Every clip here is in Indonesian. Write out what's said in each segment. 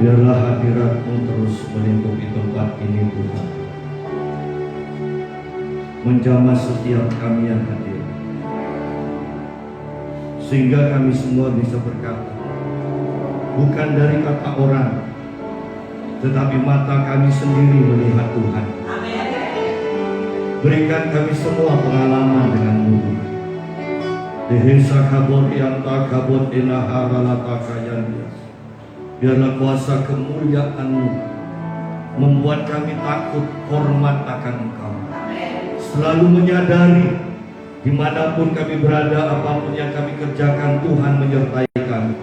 Biarlah hadirat-Mu terus melingkupi tempat ini Tuhan, menjamah setiap kami yang hadir, sehingga kami semua bisa berkata, bukan dari kata orang, tetapi mata kami sendiri melihat Tuhan. Berikan kami semua pengalaman dengan-Mu Tuhan. Dehesa kabot yanta kabot inahara latakayan. Biarlah kuasa kemuliaan-Mu membuat kami takut hormat akan Engkau. Selalu menyadari dimanapun kami berada, apapun yang kami kerjakan, Tuhan menyertai kami.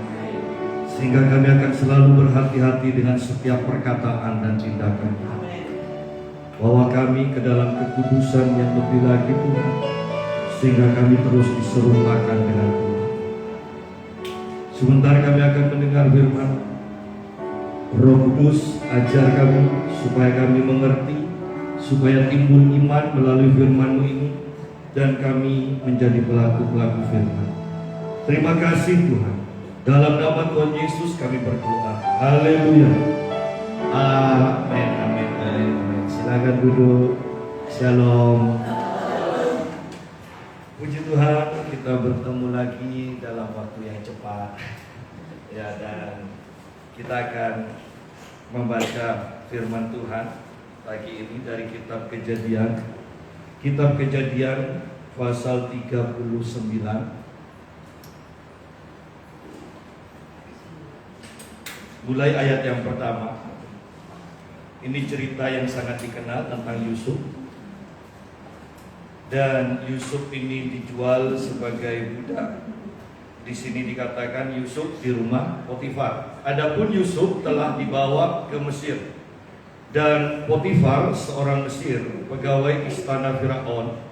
Sehingga kami akan selalu berhati-hati dengan setiap perkataan dan tindakan. Bawa kami ke dalam kekudusan yang lebih lagi Tuhan, sehingga kami terus diserupakan dengan Tuhan. Sebentar kami akan mendengar firman. Roh Kudus, ajar kami supaya kami mengerti, supaya timbul iman melalui firman-Mu ini, dan kami menjadi pelaku-pelaku firman. Terima kasih Tuhan. Dalam nama Tuhan Yesus kami berdoa. Haleluya. Amin, amin, amin. Silakan duduk. Shalom. Puji Tuhan, kita bertemu lagi dalam waktu yang cepat. Ya, dan kita akan membaca firman Tuhan pagi ini dari kitab Kejadian. Kitab Kejadian pasal 39. Mulai ayat yang pertama. Ini cerita yang sangat dikenal tentang Yusuf. Dan Yusuf ini dijual sebagai budak. Di sini dikatakan Yusuf di rumah Potifar. Adapun Yusuf telah dibawa ke Mesir. Dan Potifar, seorang Mesir, pegawai istana Firaun,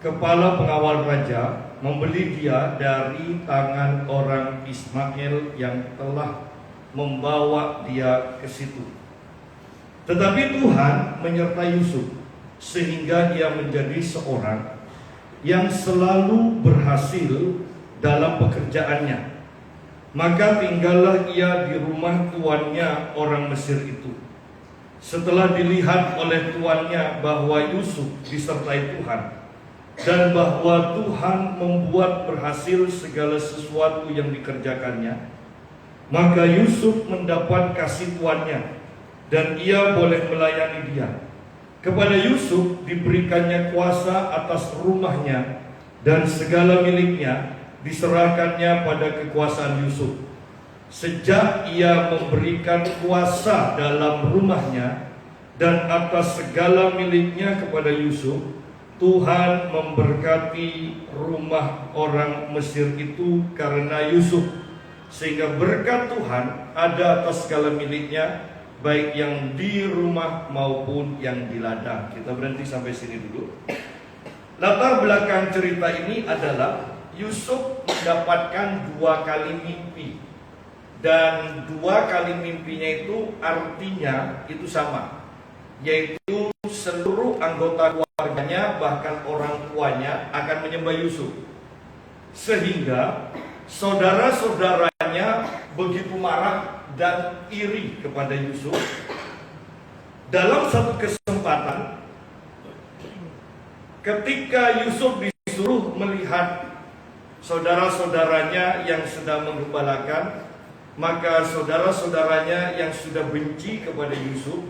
kepala pengawal raja, membeli dia dari tangan orang Ismail yang telah membawa dia ke situ. Tetapi Tuhan menyertai Yusuf, sehingga ia menjadi seorang yang selalu berhasil dalam pekerjaannya. Maka tinggallah ia di rumah tuannya orang Mesir itu. Setelah dilihat oleh tuannya bahwa Yusuf disertai Tuhan, dan bahwa Tuhan membuat berhasil segala sesuatu yang dikerjakannya, maka Yusuf mendapat kasih tuannya, dan ia boleh melayani dia. Kepada Yusuf diberikannya kuasa atas rumahnya, dan segala miliknya diserahkannya pada kekuasaan Yusuf. Sejak ia memberikan kuasa dalam rumahnya, dan atas segala miliknya kepada Yusuf, Tuhan memberkati rumah orang Mesir itu karena Yusuf, sehingga berkat Tuhan ada atas segala miliknya, baik yang di rumah maupun yang di ladang. Kita berhenti sampai sini dulu. Latar belakang cerita ini adalah Yusuf mendapatkan 2 kali mimpi, dan 2 kali mimpinya itu artinya itu sama, yaitu seluruh anggota keluarganya bahkan orang tuanya akan menyembah Yusuf, sehingga saudara-saudaranya begitu marah dan iri kepada Yusuf. Dalam satu kesempatan, ketika Yusuf disuruh melihat saudara-saudaranya yang sedang menggembalakan, maka saudara-saudaranya yang sudah benci kepada Yusuf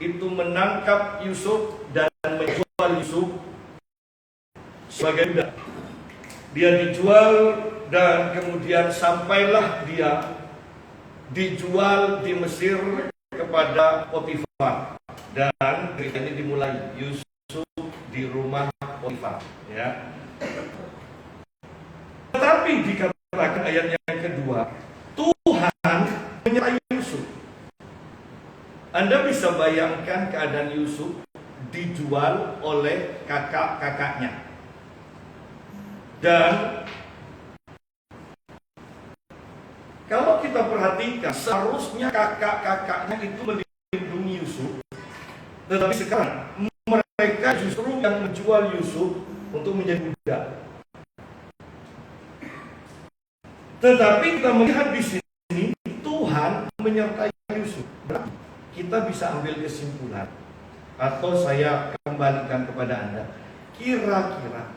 itu menangkap Yusuf dan menjual Yusuf sebagai budak. Dia dijual dan kemudian sampailah dia dijual di Mesir kepada Potifar, dan cerita ini dimulai Yusuf di rumah Potifar, ya. Tetapi dikatakan ayat yang kedua, Tuhan menyertai Yusuf. Anda bisa bayangkan keadaan Yusuf dijual oleh kakak-kakaknya. Dan kalau kita perhatikan, seharusnya kakak-kakaknya itu melindungi Yusuf. Tetapi sekarang mereka justru yang menjual Yusuf untuk menjadi budak. Tetapi kita melihat di sini Tuhan menyertai Yusuf. Kita bisa ambil kesimpulan, atau saya kembalikan kepada Anda. Kira-kira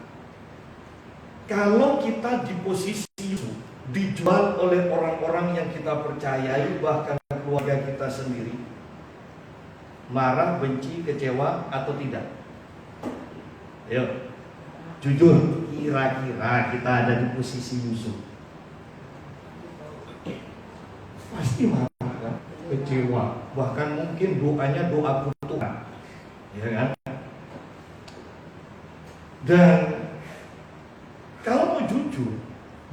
kalau kita di posisi Yusuf, dijual oleh orang-orang yang kita percayai, bahkan keluarga kita sendiri, marah, benci, kecewa atau tidak? Ayo, jujur, kira-kira kita ada di posisi Yusuf, pasti marah kan? Kecewa, bahkan mungkin doanya doa Tuhan, ya kan? Dan kalau mau jujur,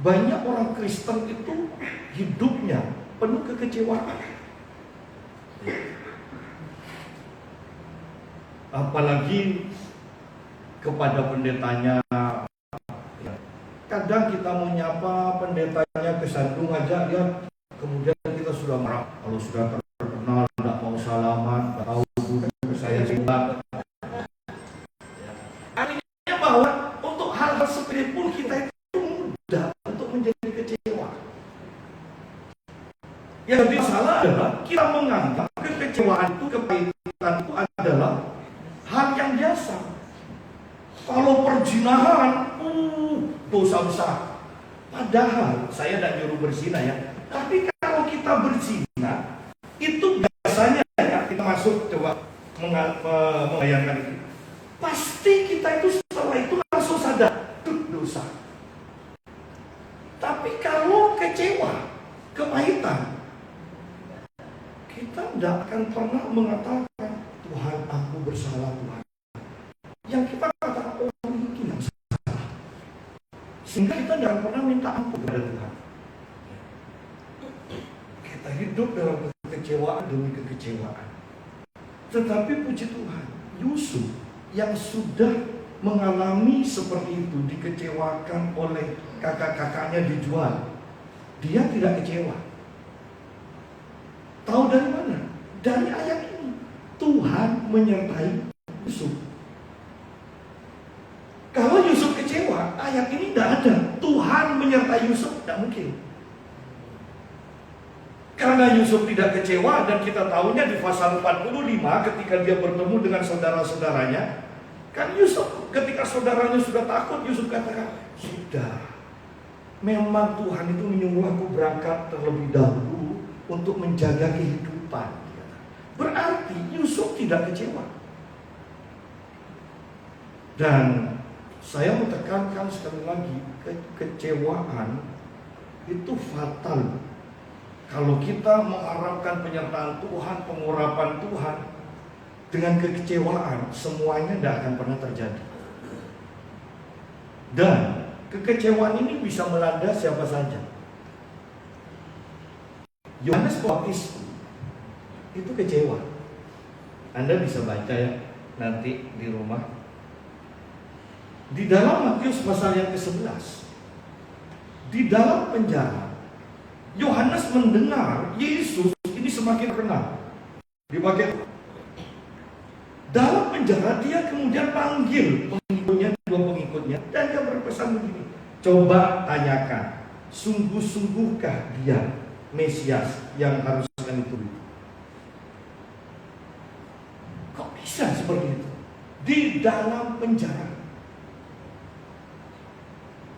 banyak orang Kristen itu hidupnya penuh kekecewaan. Apalagi kepada pendetanya. Kadang kita mau nyapa pendetanya kesandung aja, dia kemudian kita sudah marah. Kalau sudah terkenal, tidak mau salaman, tidak tahu dulu saya juga. Artinya bahwa untuk hal-hal seperti pun kita itu mudah untuk menjadi kecewa. Yang jadi masalah adalah kita menganggap kekecewaan itu, kepahitan itu adalah hal yang biasa. Kalau perzinahan, dosa besar. Padahal saya tidak nyuruh berzina ya. Tapi kalau kita berzina, itu biasanya ya, kita masuk, coba membayangkan itu. Pasti kita itu setelah itu langsung sadar, itu dosa. Tapi kalau kecewa, kepahitan, kita tidak akan pernah mengatakan, Tuhan aku bersalah Tuhan. Yang kita katakan, oh itu yang salah. Sehingga kita tidak pernah minta ampun kepada Tuhan. Kita hidup dalam kekecewaan demi kekecewaan. Tetapi puji Tuhan, Yusuf yang sudah mengalami seperti itu, dikecewakan oleh kakak-kakaknya, dijual, dia tidak kecewa. Tahu dari mana? Dari ayat ini. Tuhan menyertai Yusuf. Kalau Yusuf kecewa, ayat ini tidak ada. Tuhan menyertai Yusuf, tidak mungkin. Karena Yusuf tidak kecewa, dan kita tahunya di pasal 45 ketika dia bertemu dengan saudara-saudaranya, kan Yusuf ketika saudaranya sudah takut, Yusuf katakan, sudah, memang Tuhan itu menyuruh aku berangkat terlebih dahulu untuk menjaga kehidupan. Berarti Yusuf tidak kecewa. Dan saya mau tekankan sekali lagi, kekecewaan itu fatal. Kalau kita mengharapkan penyertaan Tuhan, pengurapan Tuhan, dengan kekecewaan, semuanya tidak akan pernah terjadi. Dan kekecewaan ini bisa melanda siapa saja. Yohanes Pembaptis itu kecewa. Anda bisa baca ya nanti di rumah. Di dalam Matius pasal yang ke-11, di dalam penjara, Yohanes mendengar Yesus ini semakin kenal. Di bagian dalam penjara, dia kemudian panggil pengikutnya, dua pengikutnya, dan dia berpesan begini, coba tanyakan, sungguh-sungguhkah dia Mesias yang harus kami turuti? Kok bisa seperti itu? Di dalam penjara.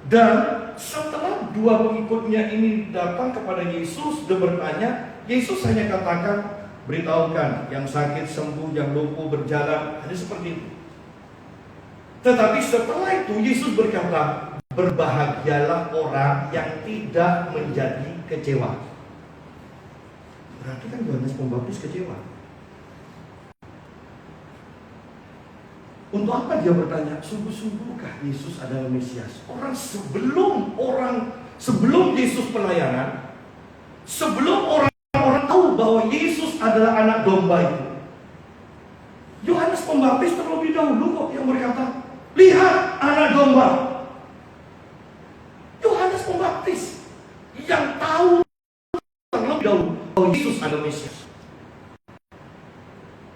Dan setelah dua pengikutnya ini datang kepada Yesus, dia bertanya, Yesus hanya katakan, beritahukan yang sakit sembuh, yang lumpuh berjalan, hanya seperti itu. Tetapi setelah itu Yesus berkata, berbahagialah orang yang tidak menjadi kecewa. Berarti kan Yohanes Pembaptis kecewa. Untuk apa dia bertanya, sungguh-sungguhkah Yesus adalah Mesias? Sebelum Yesus pelayanan, sebelum orang tahu bahwa Yesus adalah anak domba itu, Yohanes Pembaptis terlebih dahulu kok yang berkata, lihat anak domba. Yohanes Pembaptis yang tahu terlebih dahulu bahwa Yesus adalah Mesias.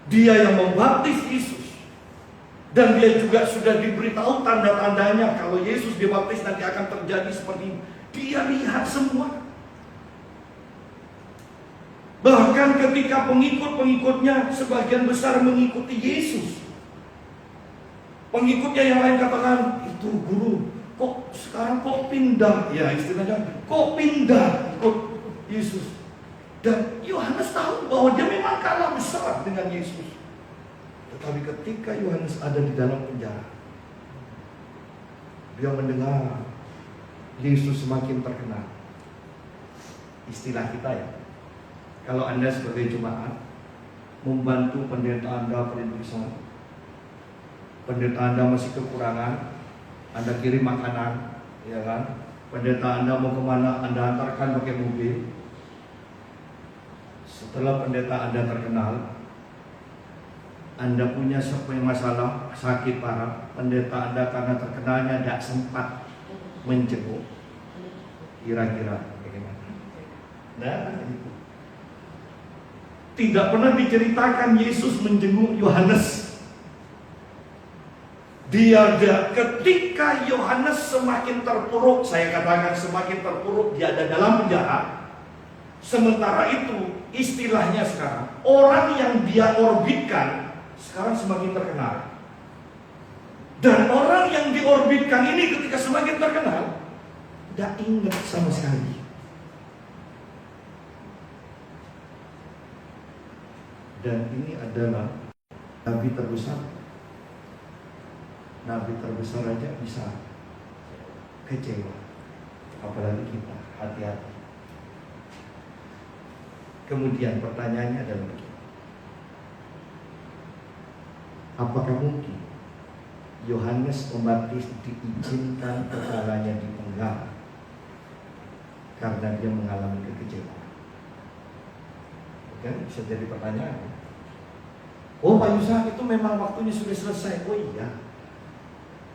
Dia yang membaptis Yesus. Dan dia juga sudah diberitahu tanda-tandanya kalau Yesus dibaptis nanti akan terjadi seperti ini. Dia lihat semua. Bahkan ketika pengikut-pengikutnya sebagian besar mengikuti Yesus, pengikutnya yang lain katakan, itu guru, kok sekarang kok pindah? Ya istilahnya, kok pindah ikut Yesus? Dan Yohanes tahu bahwa dia memang kalah besar dengan Yesus. Tetapi ketika Yohanes ada di dalam penjara, dia mendengar Yesus semakin terkenal. Istilah kita ya, kalau Anda sebagai jemaat membantu pendeta Anda perintisan, pendeta Anda masih kekurangan, Anda kirim makanan, ya kan? Pendeta Anda mau kemana, Anda antarkan pakai mobil. Setelah pendeta Anda terkenal, Anda punya masalah sakit parah, pendeta Anda karena terkenalnya tidak sempat menjenguk, kira-kira bagaimana? Nah, itu tidak pernah diceritakan Yesus menjenguk Yohanes. Ketika Yohanes semakin terpuruk, saya katakan semakin terpuruk, dia ada dalam penjara. Sementara itu, istilahnya sekarang, orang yang dia orbitkan sekarang semakin terkenal. Dan orang yang diorbitkan ini ketika semakin terkenal, tidak ingat sama sekali. Dan ini adalah nabi terbesar. Nabi terbesar aja bisa kecewa. Apalagi kita, hati-hati. Kemudian pertanyaannya adalah begini. Apakah mungkin Yohanes Pembaptis diizinkan kepalanya dipenggal karena dia mengalami kekecewaan? Kan bisa jadi pertanyaan. Oh Pak Yusak, itu memang waktunya sudah selesai. Oh iya.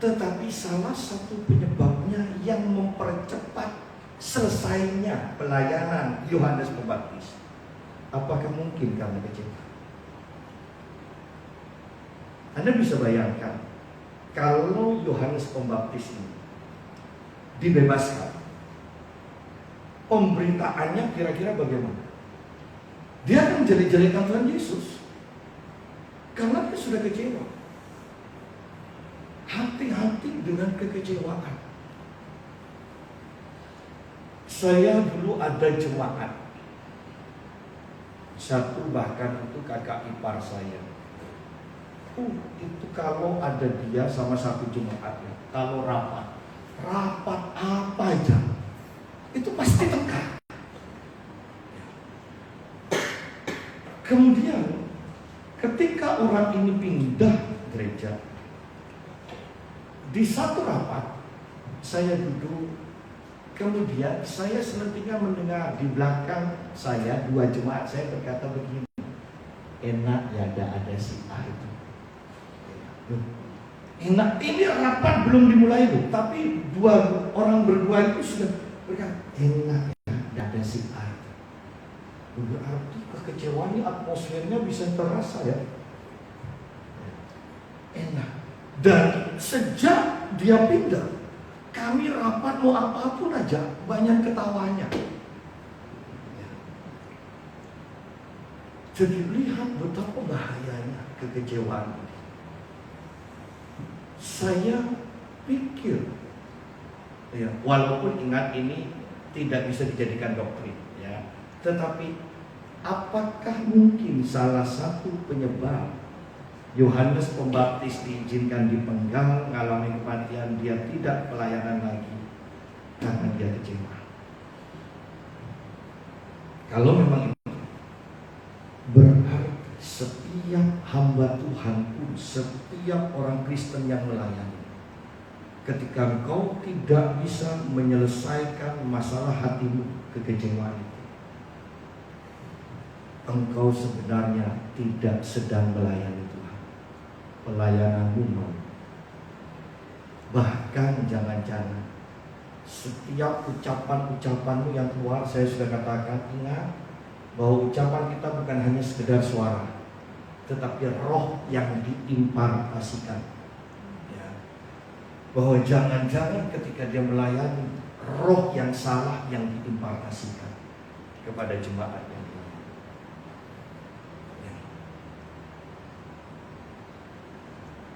Tetapi salah satu penyebabnya yang mempercepat selesainya pelayanan Yohanes Pembaptis, apakah mungkin karena kecewa? Anda bisa bayangkan kalau Yohanes Pembaptis ini dibebaskan, pemberitaannya kira-kira bagaimana? Dia akan jelek-jelekan Tuhan Yesus karena dia sudah kecewa. Hati-hati dengan kekecewaan. Saya dulu ada jemaat, satu bahkan itu kakak ipar saya. Itu kalau ada dia sama satu jemaatnya, kalau rapat apa aja, itu pasti tengkar. Kemudian ketika orang ini pindah gereja, di satu rapat saya duduk, kemudian saya selentingan mendengar di belakang saya dua jemaat saya berkata begini, enak ya ada si A itu. Enak, ini rapat belum dimulai loh, tapi dua orang berdua itu sudah berkata, enak ya ada si A itu. Berarti kekecewaan ini atmosfernya bisa terasa ya. Enak. Dan sejak dia pindah, kami rapat mau apapun aja banyak ketawanya. Jadi lihat betapa bahayanya kekecewaan ini. Saya pikir, ya, walaupun ingat ini tidak bisa dijadikan doktrin, ya, tetapi apakah mungkin salah satu penyebab Yohanes Pembaptis diizinkan dipenggal, mengalami kematian, dia tidak pelayanan lagi karena dia kecewa? Kalau memang itu, berarti setiap hamba Tuhan pun, setiap orang Kristen yang melayani, ketika engkau tidak bisa menyelesaikan masalah hatimu, kekecewaan itu, engkau sebenarnya tidak sedang melayani Tuhan. Pelayananmu mau. Bahkan jangan-jangan setiap ucapan-ucapanmu yang keluar, saya sudah katakan, ingat bahwa ucapan kita bukan hanya sekedar suara, tetapi roh yang diimpartasikan, ya. Bahwa jangan-jangan ketika dia melayani, roh yang salah yang diimpartasikan kepada jemaat yang dilayani, ya.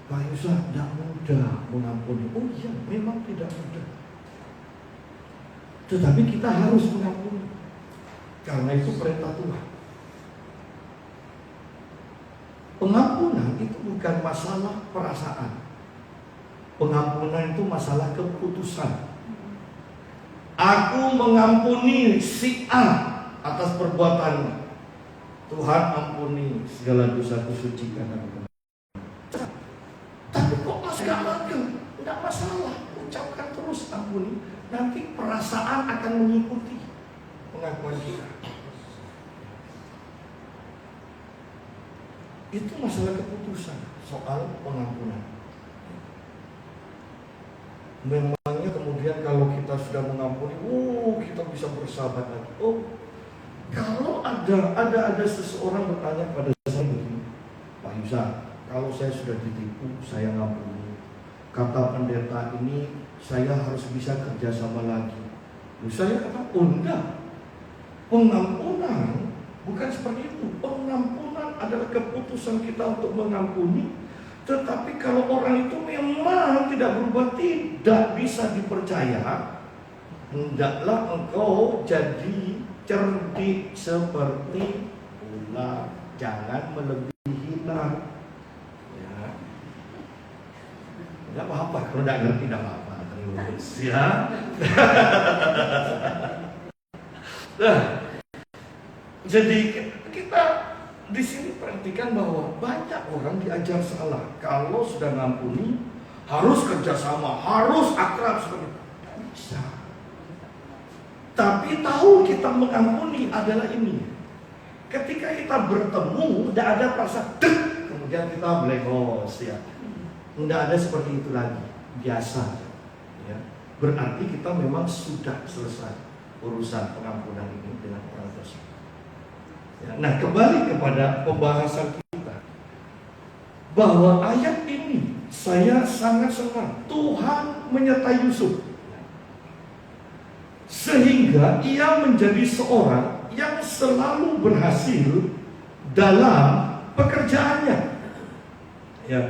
Pak Yusuf tidak mudah mengampuni. Oh iya, memang tidak mudah, tetapi kita harus mengampuni karena itu perintah Tuhan. Pengampunan itu bukan masalah perasaan. Pengampunan itu masalah keputusan. Aku mengampuni si A atas perbuatannya. Tuhan ampuni segala dosaku, sucikan aku. Tapi kok gak langgeng? Tidak masalah, ucapkan terus ampuni. Nanti perasaan akan mengikuti pengakuan kita. Itu masalah keputusan soal pengampunan. Memangnya kemudian kalau kita sudah mengampuni, kita bisa bersahabat lagi. Oh, kalau ada seseorang bertanya pada saya begini, Pak Yusuf, kalau saya sudah ditipu, saya ngampuni. Kata pendeta ini, saya harus bisa kerjasama lagi. Saya kata, enggak. Pengampunan bukan seperti itu. Pengampunan adalah keputusan kita untuk mengampuni. Tetapi kalau orang itu memang tidak berubah, tidak bisa dipercaya, hendaklah engkau jadi cerdik seperti ular, jangan melebihilah. Ya, tidak apa-apa kalau tidak ngerti, tidak apa-apa, terus ya. Nah, jadi kita di sini perhatikan bahwa banyak orang diajar salah. Kalau sudah ngampuni harus kerjasama, harus akrab seperti itu. Tidak bisa. Tapi tahu kita mengampuni adalah ini. Ketika kita bertemu, tidak ada perasaan dek, kemudian kita belengos, ya. Tidak ada seperti itu lagi, biasa. Ya. Berarti kita memang sudah selesai urusan pengampunan ini dengan orang tersebut. Ya, nah, kembali kepada pembahasan kita, bahwa ayat ini saya sangat senang. Tuhan menyertai Yusuf, sehingga ia menjadi seorang yang selalu berhasil dalam pekerjaannya. Ya,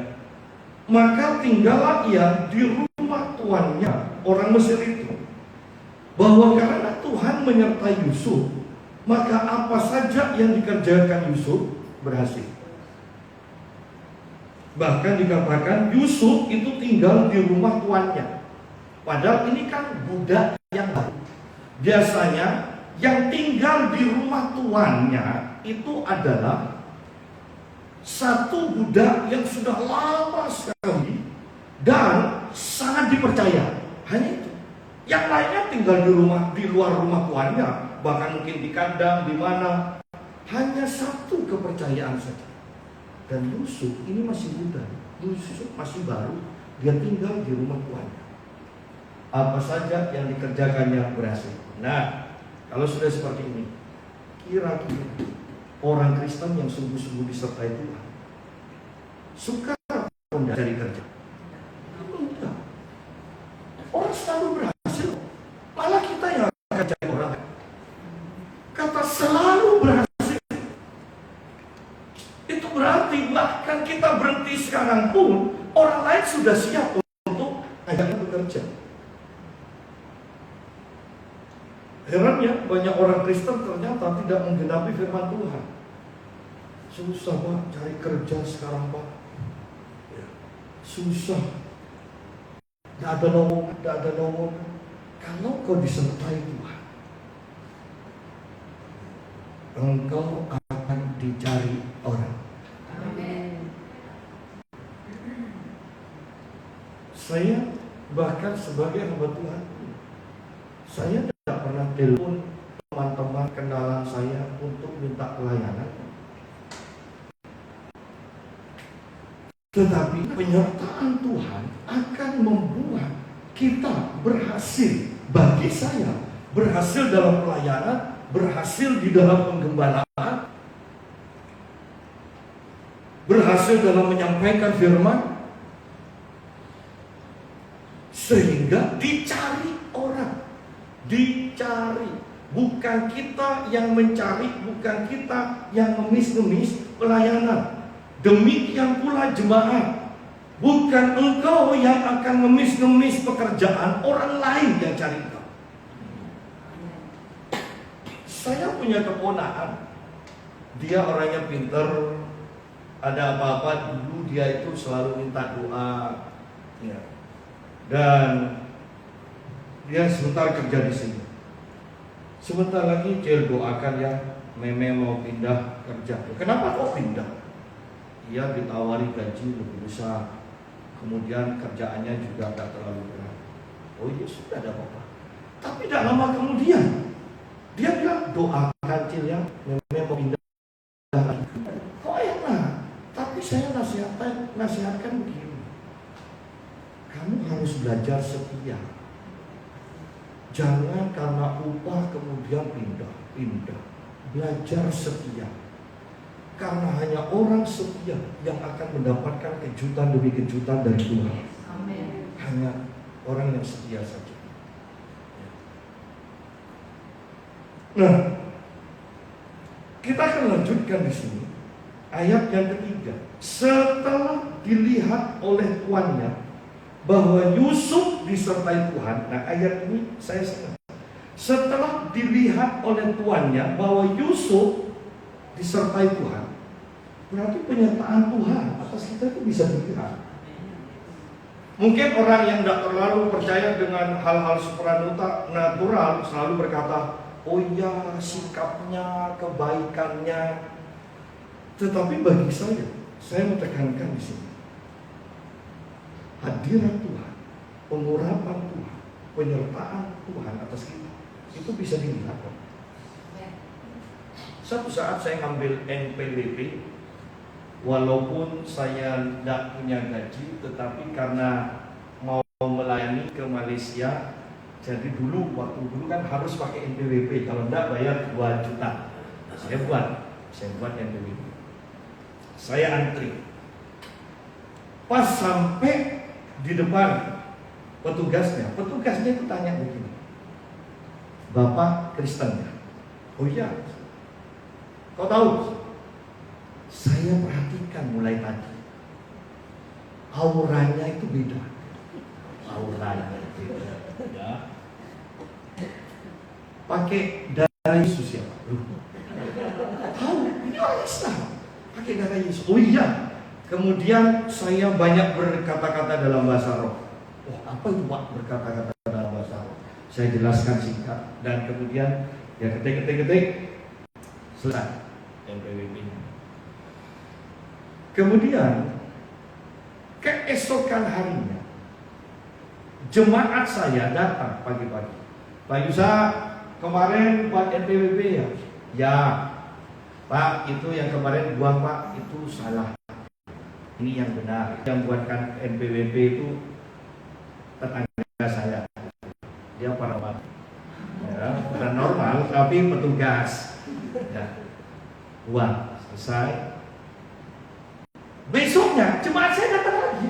maka tinggallah ia di rumah tuannya, orang Mesir itu. Bahwa karena Tuhan menyertai Yusuf, maka apa saja yang dikerjakan Yusuf berhasil. Bahkan dikatakan Yusuf itu tinggal di rumah tuannya. Padahal ini kan budak yang baru. Biasanya yang tinggal di rumah tuannya itu adalah Satu budak yang sudah lama sekali dan sangat dipercaya. Hanya itu. Yang lainnya tinggal di rumah, di luar rumah tuannya, bahkan mungkin di kandang, di mana. Hanya satu kepercayaan saja. Dan Yusuf ini masih muda, Yusuf masih baru, dia tinggal di rumah tuannya. Apa saja yang dikerjakannya berhasil. Nah, kalau sudah seperti ini, kira-kira orang Kristen yang sungguh-sungguh disertai Tuhan suka mencari kerja? Enggak. Orang selalu berhasil. Malah kita yang akan cari orang. Kata selalu berhasil, itu berarti bahkan kita berhenti sekarang pun orang lain sudah siap untuk ajak bekerja. Herannya banyak orang Kristen ternyata tidak menggenapi firman Tuhan. Susah Pak cari kerja sekarang Pak. Susah. Tidak ada nomor. Kalau kau disertai Tuhan, engkau akan dicari orang. Amin. Saya bahkan sebagai hamba Tuhan, saya tidak pernah telepon teman-teman kenalan saya untuk minta pelayanan. Tetapi penyertaan Tuhan akan membuat kita berhasil. Bagi saya, berhasil dalam pelayanan, berhasil di dalam penggembalaan, berhasil dalam menyampaikan firman, sehingga dicari orang. Dicari. Bukan kita yang mencari, bukan kita yang ngemis-ngemis pelayanan. Demikian pula jemaat. Bukan engkau yang akan ngemis-ngemis pekerjaan, orang lain yang cari engkau. Saya punya keponakan. Dia orangnya pinter. Ada apa-apa dulu dia itu selalu minta doa. Ya. Dan dia sebentar kerja di sini. Sebentar lagi Cel doakan ya, Meme mau pindah kerja. Kenapa kok pindah? Dia ditawari gaji lebih besar. Kemudian kerjaannya juga tidak terlalu berat. Oh iya sudah ada apa-apa. Tapi tidak lama kemudian dia bilang doakan Cil ya, Meme mau pindah. Kok enak? Tapi saya nasihatkan begini. Kamu harus belajar setia. Jangan karena upah kemudian pindah. Belajar setia. Karena hanya orang setia yang akan mendapatkan kejutan demi kejutan dari Tuhan. Amin. Hanya orang yang setia saja. Nah, kita akan lanjutkan di sini ayat yang ketiga. Setelah dilihat oleh tuannya bahwa Yusuf disertai Tuhan. Nah, ayat ini saya senang. Setelah dilihat oleh tuannya bahwa Yusuf disertai Tuhan, berarti penyertaan Tuhan atas kita itu bisa dilihat. Mungkin orang yang tidak terlalu percaya dengan hal-hal supranatural selalu berkata, oh ya sikapnya, kebaikannya. Tetapi bagi saya menekankan di sini, hadirat Tuhan, pengurapan Tuhan, penyertaan Tuhan atas kita itu bisa dilihat. Satu saat saya ngambil NPWP, walaupun saya tidak punya gaji, tetapi karena mau melayani ke Malaysia, jadi waktu dulu kan harus pakai NPWP, kalau tidak bayar 2 juta. Saya buat NPWP. Saya antri. Pas sampai di depan petugasnya itu tanya begini, Bapak Kristen ya? Oh iya. Kau tahu? Saya perhatikan mulai tadi, auranya itu beda. Ya. Pakai darah Yesus ya? Tahu? Ini orang Islam. Pakai darah Yesus. Oh iya. Kemudian saya banyak berkata-kata dalam bahasa roh. Oh, apa itu Pak berkata-kata dalam bahasa roh? Saya jelaskan singkat dan kemudian ya ketik selesai NPWP-nya. Kemudian keesokan harinya jemaat saya datang pagi-pagi. Pak Yusa, kemarin buat NPWP ya? Ya. Pak, itu yang kemarin buang Pak, itu salah. Ini yang benar. Yang buatkan NPWP itu tetangga saya. Dia paranormal. Ya, bukan normal, tapi petugas. Ya. Buang, selesai. Besoknya jemaat saya datang lagi.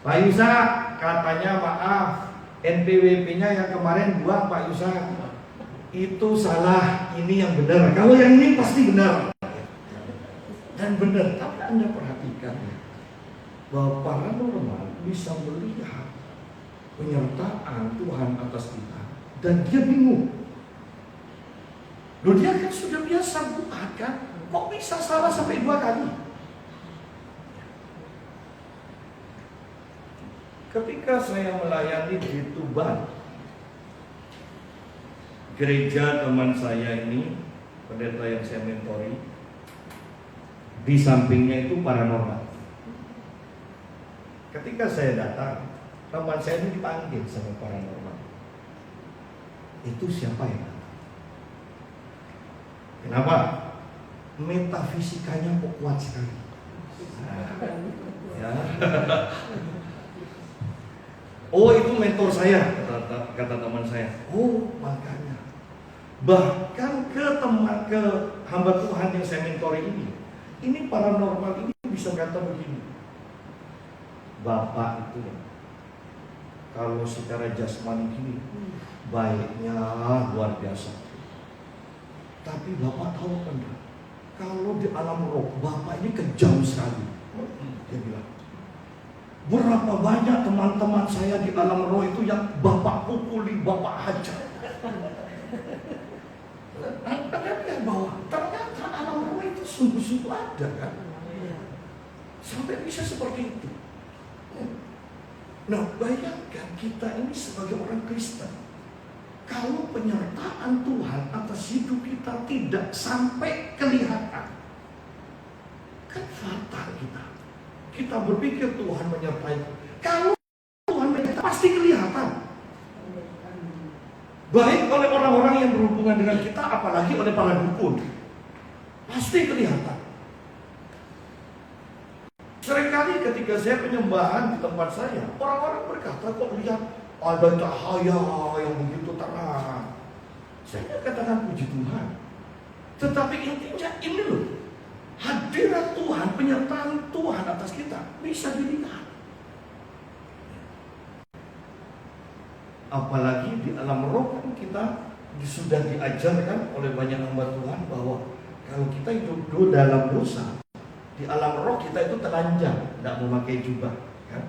Pak Yusa, katanya maaf, NPWP-nya yang kemarin buang Pak Yusa, itu salah, ini yang benar. Kalau yang ini pasti benar. Dan benar, tapi Anda perhatikan bahwa paranormal bisa melihat penyertaan Tuhan atas kita, dan dia bingung. Loh, dia kan sudah biasa buat kan, kok bisa salah sampai 2 kali? Ketika saya melayani di Tuban, gereja teman saya ini, pendeta yang saya mentori, di sampingnya itu paranormal. Ketika saya datang, teman saya ini dipanggil sama paranormal. Itu siapa yang datang? Kenapa? Metafisikanya kok kuat sekali. Ya. Oh, itu mentor saya, kata teman saya. Oh, makanya. Bahkan ke hamba Tuhan yang saya mentori ini paranormal ini bisa kata begini. Bapak itu kalau secara jasmani gini baiknya luar biasa. Tapi Bapak tahu kan, kalau di alam roh Bapak ini kejam sekali. Dia bilang, berapa banyak teman-teman saya di alam roh itu yang Bapak pukuli, Bapak hajar. Ternyata bahwa ternyata alam roh itu sungguh-sungguh ada kan. Sampai bisa seperti itu. Nah, bayangkan kita ini sebagai orang Kristen, kalau penyertaan Tuhan atas hidup kita tidak sampai kelihatan, kan fatal kita. Kita berpikir Tuhan menyertai. Kalau Tuhan menyertai pasti kelihatan. Baik oleh orang-orang yang berhubungan dengan kita, apalagi oleh para dukun. Pasti kelihatan. Seringkali ketika saya penyembahan di tempat saya, orang-orang berkata, kok lihat ada cahaya yang begitu terang. Saya katakan puji Tuhan. Tetapi intinya ini loh, hadirat Tuhan, penyertaan Tuhan atas kita bisa dilihat. Apalagi di alam roh kan kita sudah diajarkan oleh banyak hamba Tuhan bahwa kalau kita hidup dalam dosa, di alam roh kita itu telanjang, tidak memakai jubah, kan?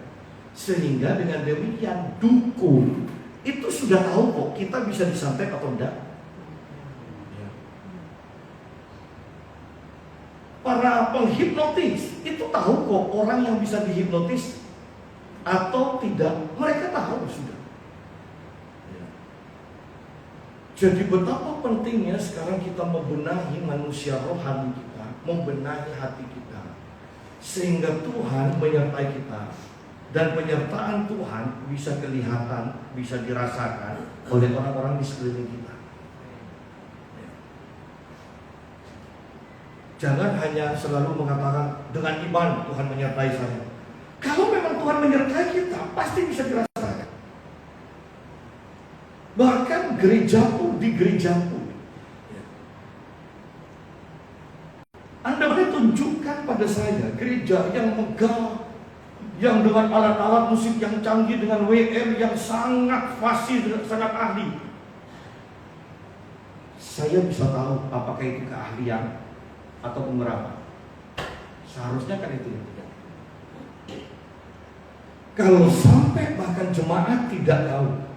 Sehingga dengan demikian dukun itu sudah tahu kok kita bisa disantet atau tidak. Para penghipnotis itu tahu kok orang yang bisa dihipnotis atau tidak, mereka tahu sudah. Jadi betapa pentingnya sekarang kita membenahi manusia rohani kita, membenahi hati kita, sehingga Tuhan menyertai kita, dan penyertaan Tuhan bisa kelihatan, bisa dirasakan oleh orang-orang di sekeliling kita. Jangan hanya selalu mengatakan dengan iman Tuhan menyertai saya. Kalau memang Tuhan menyertai kita, pasti bisa dirasakan. Bahkan gerejaku di gerejaku, Anda boleh tunjukkan pada saya gereja yang megah, yang dengan alat-alat musik yang canggih, dengan WM yang sangat fasih, sangat ahli. Saya bisa tahu apakah itu keahlian atau pengerapan. Seharusnya kan itu. Kalau sampai bahkan jemaat tidak tahu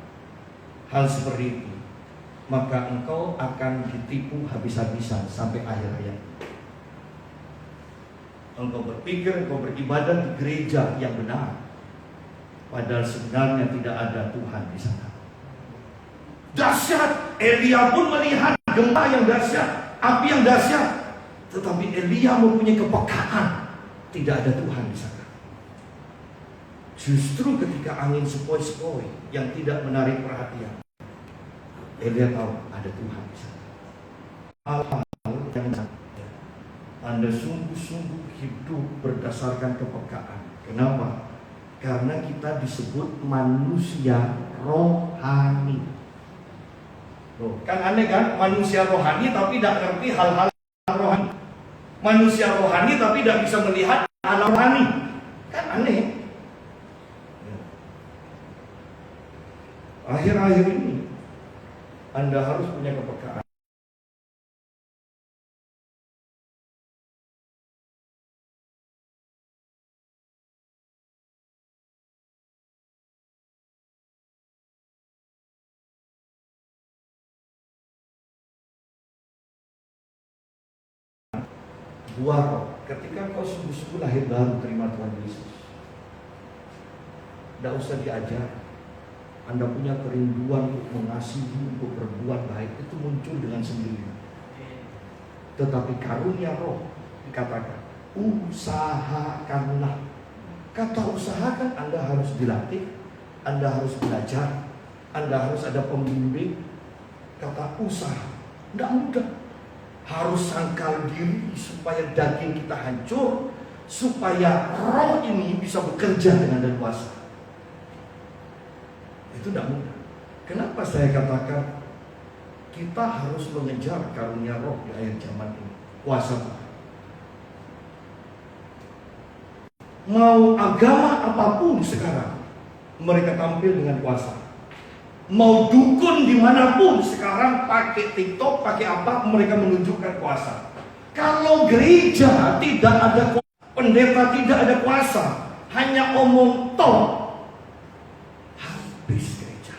hal seperti itu, maka engkau akan ditipu habis-habisan sampai akhir hayat. Engkau berpikir engkau beribadah di gereja yang benar, padahal sebenarnya tidak ada Tuhan di sana. Dahsyat, Elia pun melihat gempa yang dahsyat, api yang dahsyat, tetapi Elia mempunyai kepekaan tidak ada Tuhan di sana. Justru ketika angin sepoi-sepoi yang tidak menarik perhatian, Elia tahu ada Tuhan di sana. Hal-hal yang Anda sungguh-sungguh hidup berdasarkan kepekaan. Kenapa? Karena kita disebut manusia rohani. Loh, kan aneh kan? Manusia rohani tapi tidak ngerti hal-hal rohani. Manusia rohani tapi tidak bisa melihat hal rohani. Kan aneh. Akhir-akhir ini Anda harus punya kepekaan. Buah roh, ketika kau sungguh-sungguh lahir baru terima Tuhan Yesus, tidak usah diajar. Anda punya kerinduan untuk mengasihi, untuk berbuat baik, itu muncul dengan sendirinya. Tetapi karunia roh dikatakan, usahakanlah. Kata usahakan Anda harus dilatih, Anda harus belajar, Anda harus ada pembimbing. Kata usaha, tidak mudah. Harus sangkal diri supaya daging kita hancur, supaya roh ini bisa bekerja dengan leluasa. Itu tidak mudah. Kenapa saya katakan kita harus mengejar karunia roh di akhir zaman ini? Kuasa Tuhan. Mau agama apapun sekarang, mereka tampil dengan kuasa. Mau dukun dimanapun sekarang pakai TikTok, pakai apa, mereka menunjukkan kuasa. Kalau gereja tidak ada kuasa, pendeta tidak ada kuasa, hanya omong tok, habis gereja.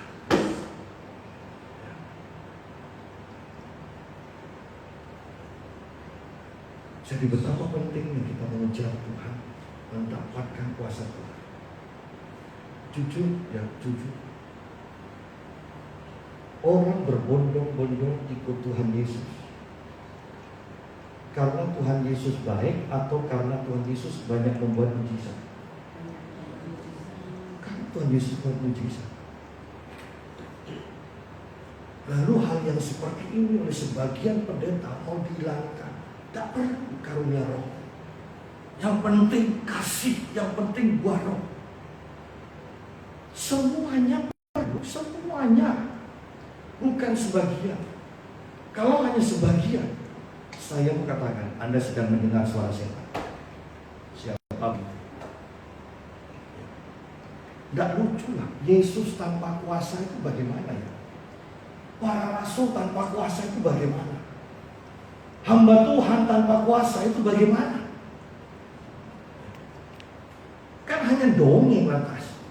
Jadi betapa pentingnya kita mengejar Tuhan, mendapatkan kuasa Tuhan. Jujur, ya jujur. Orang berbondong-bondong ikut Tuhan Yesus karena Tuhan Yesus baik atau karena Tuhan Yesus banyak membuat mujizat? Karena Tuhan Yesus membuat mujizat. Lalu hal yang seperti ini oleh sebagian pendeta mau dihilangkan. Tak perlu karunia roh. Yang penting kasih, yang penting buah roh. Semuanya perlu, semuanya. Bukan sebagian. Kalau hanya sebagian, saya mau katakan Anda sedang mendengar suara setan. Siapa? Tidak lucu lah. Yesus tanpa kuasa itu bagaimana ya? Para rasul tanpa kuasa itu bagaimana? Hamba Tuhan tanpa kuasa itu bagaimana? Kan hanya dongeng lantas.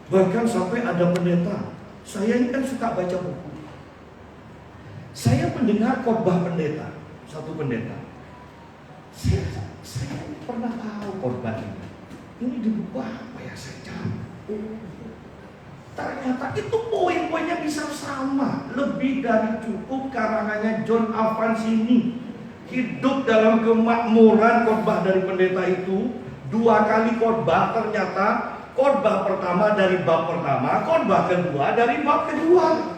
Bahkan sampai ada pendeta. Saya ini kan suka baca buku. Saya mendengar khotbah pendeta, satu pendeta. Saya pernah tahu khotbah ini. Ini di buku apa ya, saya cari. Ternyata itu poin-poinnya bisa sama. Lebih dari cukup karangannya John Avancini. Hidup dalam kemakmuran khotbah dari pendeta itu. 2 kali khotbah ternyata. Khotbah pertama dari bab pertama, khotbah kedua dari bab kedua.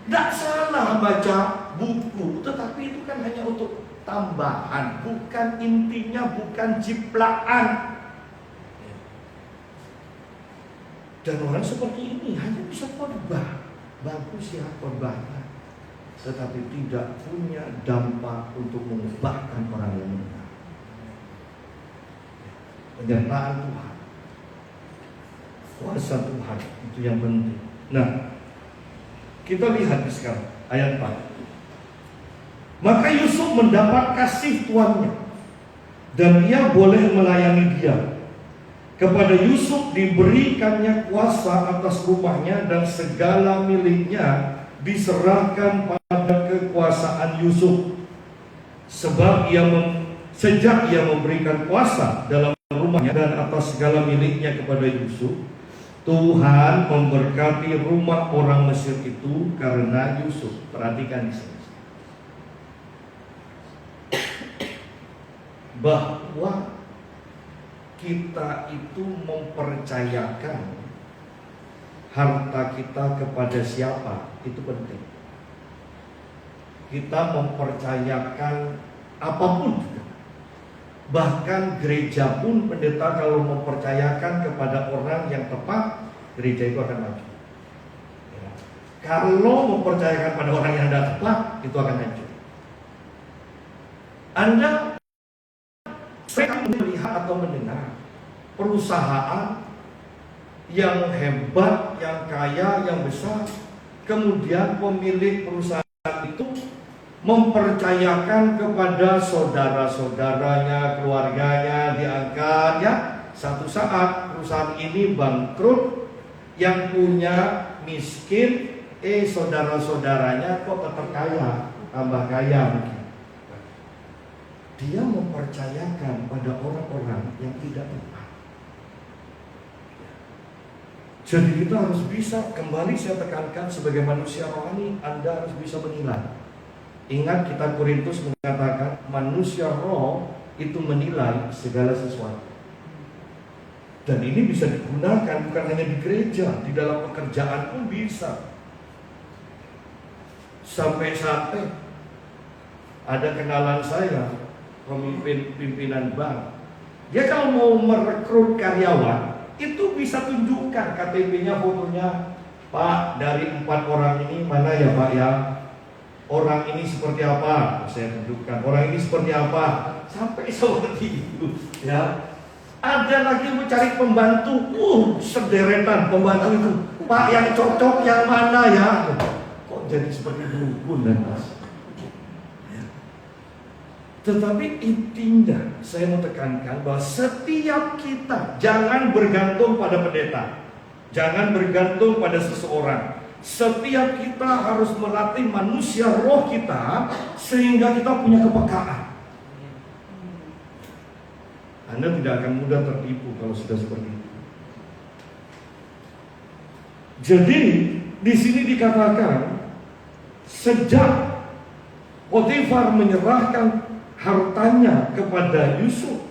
Tidak salah baca buku, tetapi itu kan hanya untuk tambahan, bukan intinya, bukan jiplaan. Dan orang seperti ini hanya bisa khotbah, bagus ya khotbahnya, tetapi tidak punya dampak untuk mengubahkan orang yang mendengar. Penyertaan Tuhan, kuasa Tuhan, itu yang penting. Nah, kita lihat sekarang ayat 4. Maka Yusuf mendapat kasih tuannya, dan ia boleh melayani dia. Kepada Yusuf diberikannya kuasa atas rumahnya, dan segala miliknya diserahkan pada kekuasaan Yusuf. Sebab sejak ia memberikan kuasa dalam rumahnya dan atas segala miliknya kepada Yusuf, Tuhan memberkati rumah orang Mesir itu karena Yusuf. Perhatikan di sini. bahwa kita itu mempercayakan harta kita kepada siapa, itu penting. Kita mempercayakan apapun juga. Bahkan gereja pun pendeta kalau mempercayakan kepada orang yang tepat, gereja itu akan maju. Ya. Kalau mempercayakan pada orang yang tidak tepat, itu akan hancur. Anda sering melihat atau mendengar perusahaan yang hebat, yang kaya, yang besar, kemudian pemilik perusahaan itu mempercayakan kepada saudara-saudaranya, keluarganya, diangkat, ya. Satu saat perusahaan ini bangkrut, yang punya miskin, saudara-saudaranya kok tetap kaya, tambah kaya mungkin. Dia mempercayakan pada orang-orang yang tidak tepat. Jadi kita harus bisa, kembali saya tekankan, sebagai manusia rohani, Anda harus bisa menilai. Ingat, kitab Korintus mengatakan manusia roh itu menilai segala sesuatu. Dan ini bisa digunakan bukan hanya di gereja, di dalam pekerjaan pun bisa. Sampai-sampai ada kenalan saya, pimpinan bank. Dia kalau mau merekrut karyawan, itu bisa tunjukkan KTP-nya, fotonya. Pak, dari 4 orang ini mana ya Pak ya? Orang ini seperti apa? Saya tunjukkan. Orang ini seperti apa? Sampai seperti itu, ya. Ada lagi mencari pembantu, sederetan pembantu itu. Pak, yang cocok yang mana ya? Kok jadi seperti dukun dan mas? Tetapi intinya saya mau tekankan bahwa setiap kita jangan bergantung pada pendeta, jangan bergantung pada seseorang. Setiap kita harus melatih manusia roh kita sehingga kita punya kepekaan. Anda tidak akan mudah tertipu kalau sudah seperti itu. Jadi di sini dikatakan sejak Potifar menyerahkan hartanya kepada Yusuf,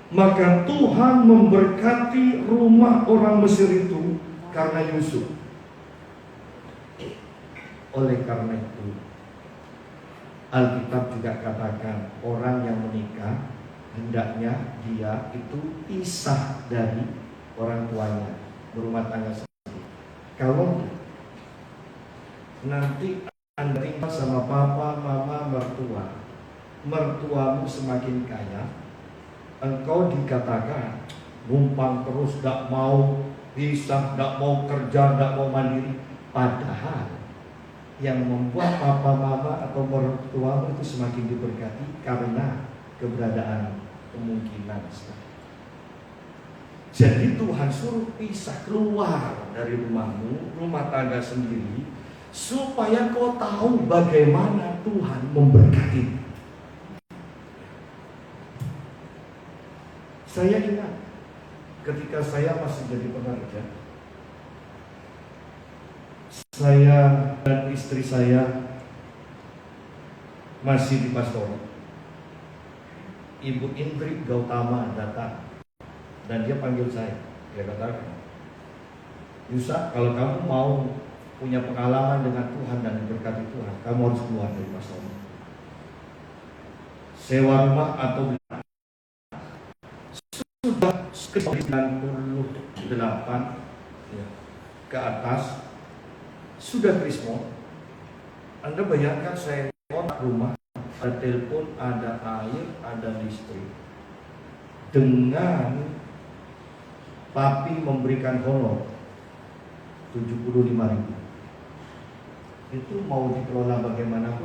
maka Tuhan memberkati rumah orang Mesir itu karena Yusuf. Oleh karena itu, Alkitab juga katakan orang yang menikah hendaknya dia itu pisah dari orang tuanya, berumah tangga sendiri. Kalau nanti Anda tinggal sama papa, mama, mertua, mertuamu semakin kaya, engkau dikatakan numpang terus, gak mau pisah, gak mau kerja, gak mau mandiri. Padahal yang membuat papa, mama atau mertuamu itu semakin diberkati karena keberadaan kemungkinan. Jadi Tuhan suruh pisah, keluar dari rumahmu, rumah tangga sendiri, supaya kau tahu bagaimana Tuhan memberkati. Saya ingat ketika saya masih jadi pekerja, saya dan istri saya masih di pastoral. Ibu Indri Gautama datang dan dia panggil saya. Dia katakan, Yusa, kalau kamu mau punya pengalaman dengan Tuhan dan diberkati Tuhan, kamu harus keluar dari pastoral. Sewa rumah atau sudah sekitar 98 ya, ke atas, sudah krismon. Anda bayangkan saya kontrak rumah, ada telepon, ada air, ada listrik, dengan papi memberikan honor 75.000. Itu mau dikelola bagaimanapun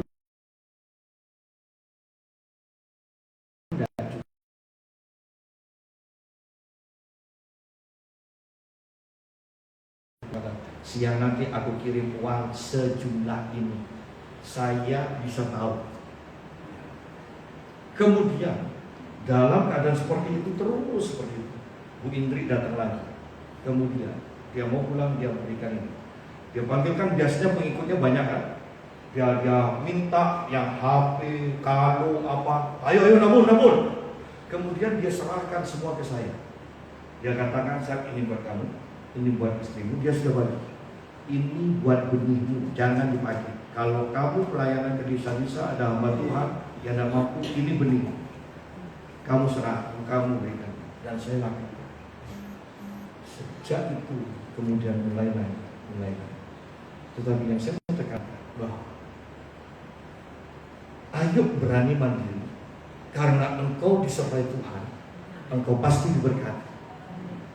siang nanti aku kirim uang sejumlah ini, saya bisa tahu. Kemudian dalam keadaan seperti itu, terus seperti itu, Bu Indri datang lagi. Kemudian dia mau pulang, dia berikan ini. Dia panggilkan, biasanya pengikutnya banyak kan. Dia minta yang HP, kalung apa, ayo nabur. Kemudian dia serahkan semua ke saya. Dia katakan, saya ini buat kamu, ini buat istrimu. Dia sudah bagi. Ini buat benihmu, jangan dipakai. Kalau kamu pelayanan ke desa-desa, ada hamba Tuhan yang tidak mampu, ini benih. Kamu serah, kamu berikan. Dan saya lakukan. Sejak itu kemudian mulai naik. Tetapi yang saya tekankan bahwa ayo berani mandiri, karena engkau disertai Tuhan, engkau pasti diberkati.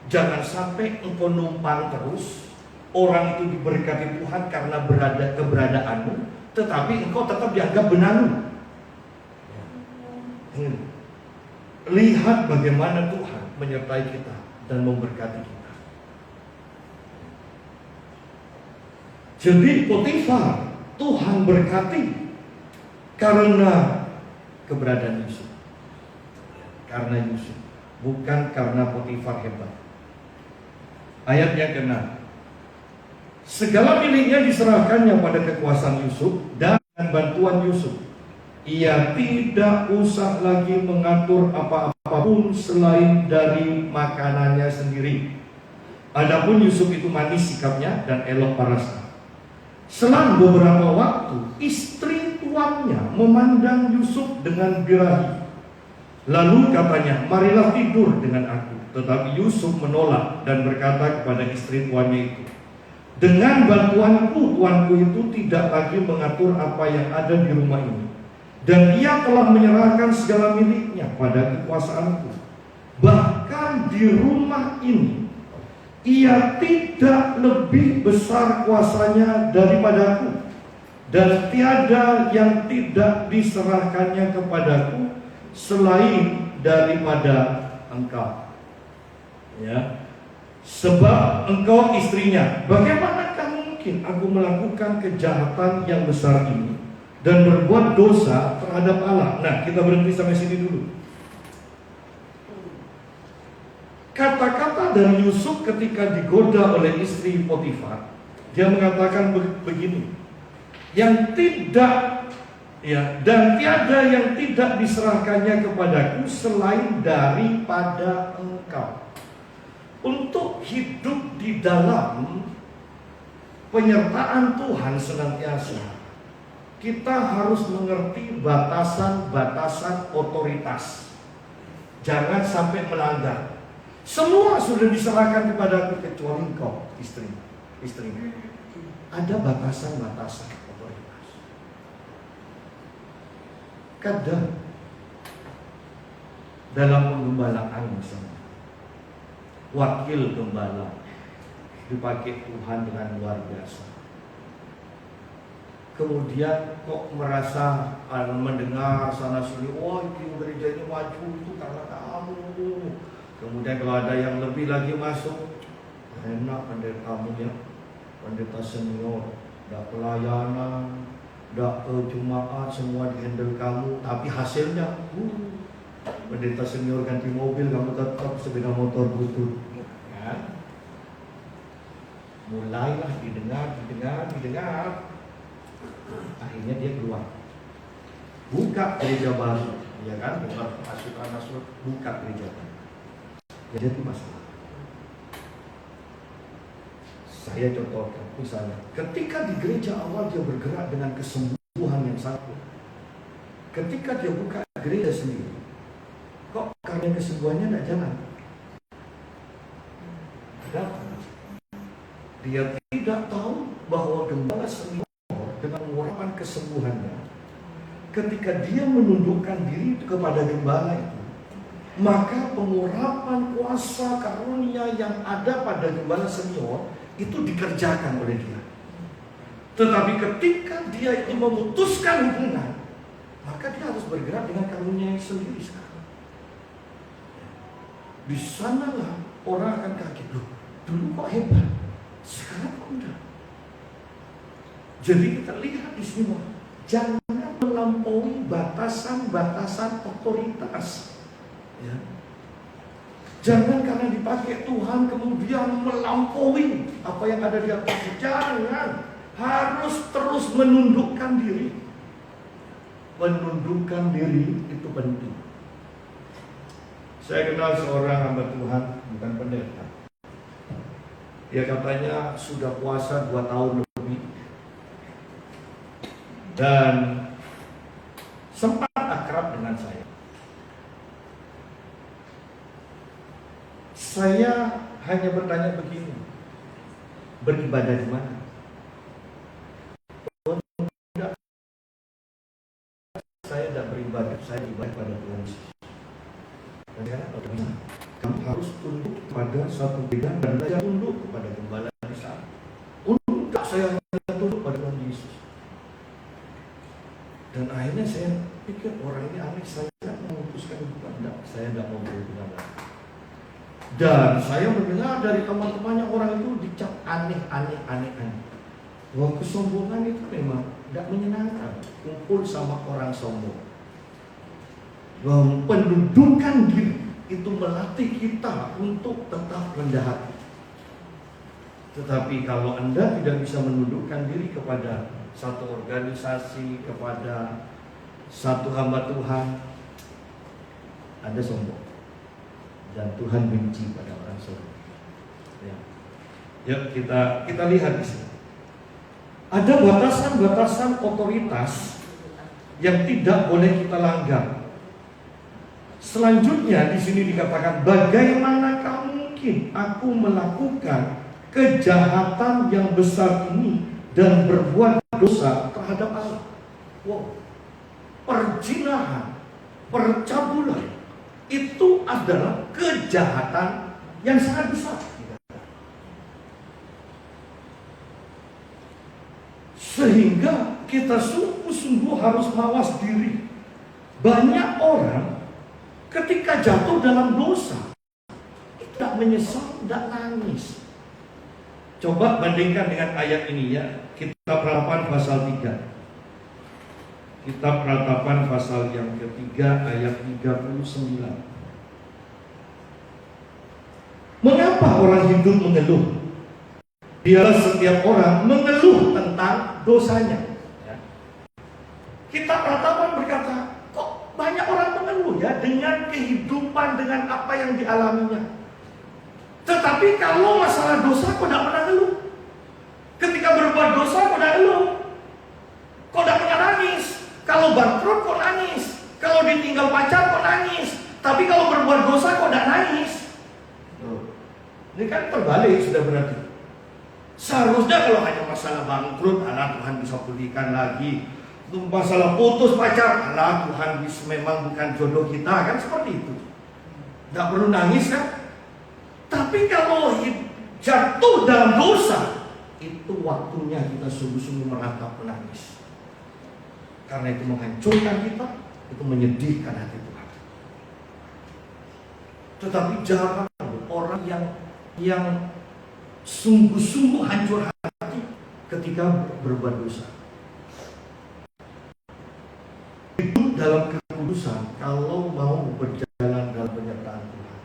Jangan sampai engkau numpang terus, orang itu diberkati Tuhan karena keberadaanmu, tetapi engkau tetap dianggap benanu. Lihat bagaimana Tuhan menyertai kita dan memberkati kita. Jadi Potifar Tuhan berkati karena keberadaan Yusuf. Karena Yusuf, bukan karena Potifar hebat. Ayat yang ke-6. Segala miliknya diserahkannya pada kekuasaan Yusuf dan bantuan Yusuf. Ia tidak usah lagi mengatur apa-apapun selain dari makanannya sendiri. Adapun Yusuf itu manis sikapnya dan elok parasnya. Selang beberapa waktu, istri tuannya memandang Yusuf dengan birahi. Lalu katanya, marilah tidur dengan aku. Tetapi Yusuf menolak dan berkata kepada istri tuannya itu, dengan bantuanku, tuanku itu tidak lagi mengatur apa yang ada di rumah ini. Dan ia telah menyerahkan segala miliknya pada kekuasaanku. Bahkan di rumah ini, ia tidak lebih besar kuasanya daripadaku. Dan tiada yang tidak diserahkannya kepadaku selain daripada engkau. Ya, sebab engkau istrinya. Bagaimanakah mungkin aku melakukan kejahatan yang besar ini dan berbuat dosa terhadap Allah? Nah, kita berhenti sampai sini dulu. Kata-kata dari Yusuf ketika digoda oleh istri Potifar, dia mengatakan begini, yang tidak, ya, dan tiada yang tidak diserahkannya kepadaku selain daripada engkau. Untuk hidup di dalam penyertaan Tuhan senantiasa, kita harus mengerti batasan-batasan otoritas. Jangan sampai melanggar. Semua sudah diserahkan kepadaku kecuali engkau, istri. Ada batasan-batasan otoritas. Kadang dalam penggembalaan misalnya, wakil gembala dipakai Tuhan dengan luar biasa. Kemudian kok merasa mendengar sana sini, wah itu gereja ini maju itu karena kamu. Kemudian kalau ada yang lebih lagi masuk, enak pendeta kamu ya, pendeta senior, dah pelayanan, dah Jumaat, semua dihandle kamu, tapi hasilnya, pendeta senior ganti mobil, kamu tetap sepeda motor butut. Ya. Mulailah didengar. Akhirnya dia keluar, buka gereja baru, ya kan? Bukan masuk, buka gereja baru. Jadi masalah. Saya contohkan, misalnya, ketika di gereja awal dia bergerak dengan kesembuhan yang sangat kuat. Ketika dia buka gereja sendiri, kok karya kesembuhannya tidak jalan? Kenapa? Dia tidak tahu bahwa gembala senior dengan mengurangkan kesembuhannya, ketika dia menundukkan diri kepada gembala itu, maka pengurapan kuasa karunia yang ada pada gembala senior itu dikerjakan oleh dia. Tetapi ketika dia itu memutuskan hubungan, maka dia harus bergerak dengan karunia yang sendiri sekarang. Di sanalah orang akan kaget, loh, dulu kok hebat, sekarang kok enggak. Jadi kita lihat di sini, jangan melampaui batasan-batasan otoritas. Ya. Jangan karena dipakai Tuhan kemudian melampaui apa yang ada di atas. Jangan, harus terus menundukkan diri. Menundukkan diri itu penting. Saya kenal seorang hamba Tuhan, bukan pendeta. Dia katanya sudah puasa 2 tahun lebih dan sempat akrab dengan saya. Saya hanya bertanya begini, beribadah di mana? Saya tidak beribadah, saya beribadah pada Tuhan Yesus. Dan sekarang bagaimana? Kamu harus tunduk pada satu bidang dan belajar tunduk kepada gembala di sana. Untuk saya hanya tunduk pada Tuhan Yesus. Dan akhirnya saya pikir orang ini aneh, saya memutuskan tidak, saya tidak mau berhubungan lagi. Dan saya mendengar dari teman-temannya orang itu dicap aneh. Wah, kesombongan itu memang tidak menyenangkan. Kumpul sama orang sombong. Pendudukan diri itu melatih kita untuk tetap rendah hati. Tetapi kalau Anda tidak bisa menundukkan diri kepada satu organisasi, kepada satu hamba Tuhan, Anda sombong. Dan Tuhan benci pada orang sombong. Ya, kita lihat di sini. Ada batasan-batasan otoritas yang tidak boleh kita langgar. Selanjutnya di sini dikatakan, bagaimanakah mungkin aku melakukan kejahatan yang besar ini dan berbuat dosa terhadap Allah? Wow. Perzinahan, percabulan itu adalah kejahatan yang sangat besar. Sehingga kita sungguh-sungguh harus mawas diri. Banyak orang ketika jatuh dalam dosa tidak menyesal, tidak nangis. Coba bandingkan dengan ayat ini ya. Kitab Ratapan pasal 3. Kitab Ratapan pasal yang ketiga ayat 39. Mengapa orang hidup mengeluh? Biarlah setiap orang mengeluh tentang dosanya. Kitab Ratapan berkata, kok banyak orang mengeluh ya dengan kehidupan, dengan apa yang dialaminya. Tetapi kalau masalah dosa kok tidak pernah ngeluh. Ketika berbuat dosa kok tidak ngeluh. Kok tidak pernah nangis. Kalau bangkrut kok nangis. Kalau ditinggal pacar kok nangis. Tapi kalau berbuat dosa kok tidak nangis. Ini kan terbalik sudah berarti. Seharusnya kalau hanya masalah bangkrut, Allah Tuhan bisa pulihkan lagi. Masalah putus pacar, Allah Tuhan bisa, memang bukan jodoh kita, kan seperti itu. Tidak perlu nangis kan? Tapi kalau jatuh dalam dosa, itu waktunya kita sungguh-sungguh meratap menangis. Karena itu menghancurkan kita, itu menyedihkan hati Tuhan. Tetapi jangan orang yang sungguh-sungguh hancur hati ketika berbuat dosa. Hidup dalam kekudusan kalau mau berjalan dalam penyertaan Tuhan.